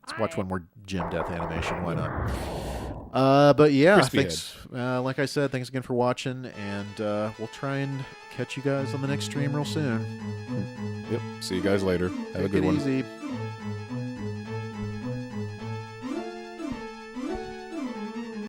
let's watch one more gym death animation. Why not? But yeah, Crispy thanks. Like I said, thanks again for watching, and we'll try and catch you guys on the next stream real soon. Yep. See you guys later. Have a Take good it one. easy.